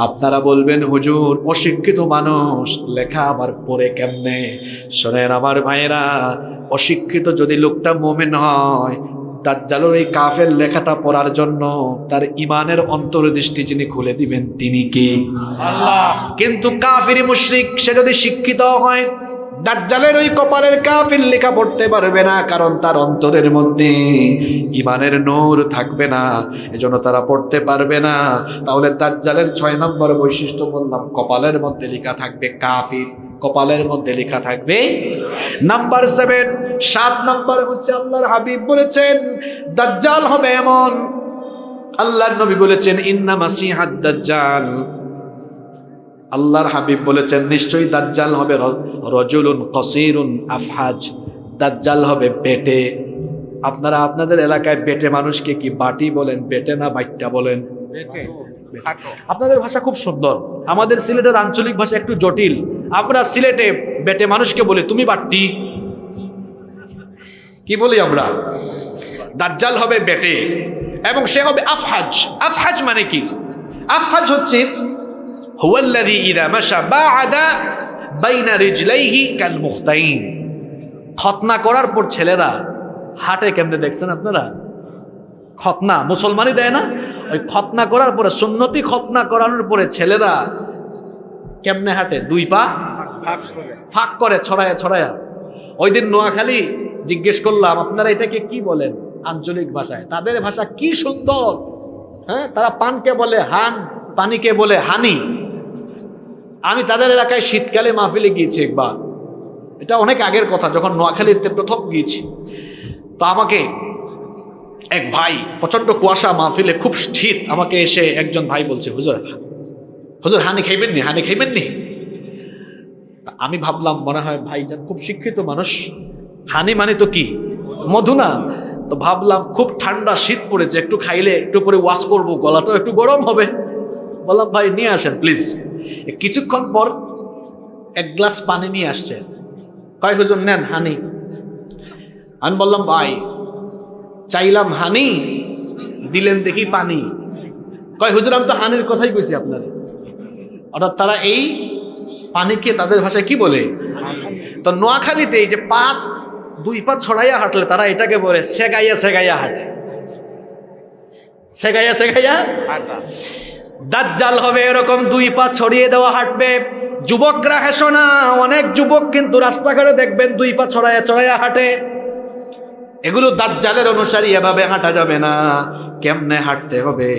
আপনারা বলবেন হুজুর অশিক্ষিত মানুষ লেখা আবার পড়ে কেমনে? শোনেন আমার ভাইয়েরা, অশিক্ষিত যদি লোকটা মোমেন হয়, দাজ্জালের এই কাফের লেখাটা পড়ার জন্য তার ইমানের অন্তর্দৃষ্টি যিনি খুলে দিবেন তিনি কি? আল্লাহ। কিন্তু কাফির মুশরিক সে যদি শিক্ষিত হয়, দাজ্জালের ওই কপালের কাফির লেখা পড়তে পারবে না, কারণ তার অন্তরের মধ্যে ইমানের নূর থাকবে না, এজন্য তারা পড়তে পারবে না। তাহলে দাজ্জালের 6 নম্বর বৈশিষ্ট্য বললাম, কপালের মধ্যে লেখা থাকবে কাফির, কপালের মধ্যে লেখা থাকবে। নাম্বার 7 নম্বর হচ্ছে আল্লাহর হাবিব বলেছেন দাজ্জাল হবে এমন, আল্লাহর নবী বলেছেন ইন্না মাসিহাদ দাজ্জাল, আল্লাহর হাবিব বলেছেন নিশ্চয়ই দাজ্জাল হবে রজুলুন কসিরুন আফহাজ, দাজ্জাল হবে বেটে। আপনারা আপনাদের এলাকায় বেটে মানুষকে কি বাটি বলেন, বেটে না বাইটটা বলেন? আপনাদের ভাষা খুব সুন্দর, আমাদের সিলেটের আঞ্চলিক ভাষা একটু জটিল। আমরা সিলেটে বেটে মানুষকে বলি তুমি বাট্টি, কি বলি আমরা? দাজ্জাল হবে বেটে এবং সে হবে আফহাজ। আফহাজ মানে কি? আফহাজ হচ্ছে হুয়াল্লাযী ইযা মাশা বা'আদা বাইনা রিজলাইহি কাল মুখতাইন। খতনা করার পর ছেলেরা হাঁটে কেমনে দেখছেন আপনারা? খতনা মুসলমানই দেয় না, ওই খতনা করার পরে, সুন্নতি খতনা করানোর পরে ছেলেরা কেমনে হাঁটে? 2 পা ফাঁক করে ছড়ায়া ছড়ায়া। ওই দিন নোয়াখালী জিজ্ঞেস করলাম আপনারা এটাকে কি বলেন আঞ্চলিক ভাষায়? তাদের ভাষা কি সুন্দর, হ্যাঁ, তারা পানকে বলে হান, পানিকে বলে হানি। আমি তাদের এলাকায় শীতকালে মাহফিলে গিয়েছি একবার, এটা অনেক আগের কথা, যখন নোয়াখালীতে প্রথম গিয়েছি। তো আমাকে এক ভাই, প্রচন্ড কুয়াশা মাহফিলে, খুব শীত, আমাকে এসে একজন ভাই বলছে হুজুর, হুজুর হানি খাইবেন নি, হানি খাইবেন নি? আমি ভাবলাম মনে হয় ভাইজান খুব শিক্ষিত মানুষ, হানি মানে তো কি মধু না? তো ভাবলাম খুব ঠান্ডা শীত পড়েছে, একটু খাইলে একটু পরে ওয়াশ করবো, গলাটাও একটু গরম হবে। বললাম ভাই নিয়ে আসেন প্লিজ। কিছুক্ষণ পর 1 গ্লাস পানি নিয়ে আসছে, কয় হুজুর নেন হানি। আমি বললাম ভাই চাইলাম হানি, দিলেন দেখি পানি। কয় হুজুর আমি তো হানির কথাই কইছি আপনার। অর্থাৎ তারা এই পানিকে তাদের ভাষায় কি বলে? তো নোয়াখালীতে এই যে 2 পা ছড়াইয়া হাঁটলে তারা এটাকে বলে সেগাইয়া সেগাইয়া হাঁটে, সেগাইয়া সেগাইয়া হাঁটা। দাজ্জাল হবে এরকম 2 পা ছড়িয়ে দেওয়া হাঁটবে। যুবকরা হেসো না, অনেক যুবক কিন্তু রাস্তাঘাটে দেখবেন 2 পা ছড়াইয়া ছড়াইয়া হাঁটে। এগুলো দাজ্জালের অনুসারী, এভাবে হাঁটা যাবে না। কেমনে হাঁটতে হবে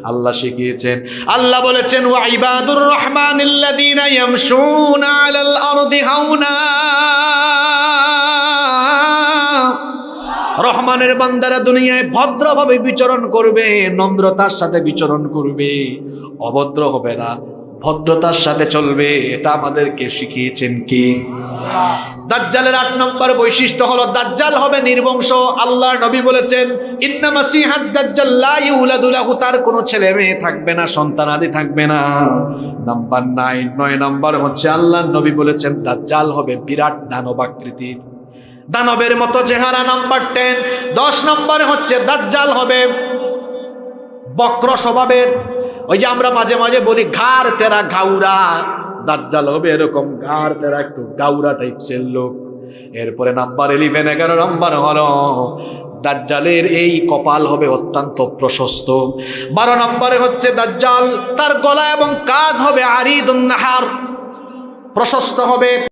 আল্লাহ শিখিয়েছেন। আল্লাহ বলেছেন ওয়া ইবাদুর রহমানিল্লাযীনা ইয়ামশুনা আলাল আরদি হাওনা রহমানের বান্দারা দুনিয়ায় ভদ্রভাবে বিচরণ করবে, নম্রতার সাথে বিচরণ করবে, অভদ্র হবে না, ভদ্রতার সাথে চলবে। এটা আমাদেরকে শিখিয়েছেন কি? দাজ্জালের 8 নম্বর বৈশিষ্ট্য হলো দাজ্জাল হবে নির্বংশ। আল্লাহর নবী বলেছেন ইন্না মাসিহাদ দাজ্জাল লা ইউলাদু লাহু, তার কোনো ছেলে মেয়ে থাকবে না, সন্তানাদি থাকবে না। নাম্বার 9 নম্বর হচ্ছে আল্লাহর নবী বলেছেন দাজ্জাল হবে বিরাট দানব আকৃতির, দানবের মতো চেহারা। নাম্বার 10 নম্বরে হচ্ছে দাজ্জাল হবে বক্র স্বভাবের। ওই যে আমরা মাঝে মাঝে বলি ঘাড় তেরা গাউরা, দাজ্জাল হবে এরকম ঘাড় তেরা একটু গাউরা টাইপসের লোক। এরপরে নাম্বার 11 নম্বর হলো দাজ্জালের এই কপাল হবে অত্যন্ত প্রশস্ত। 12 নম্বরে হচ্ছে দাজ্জাল তার গলা এবং কাঁধ হবে আরিদুন নাহার, প্রশস্ত হবে।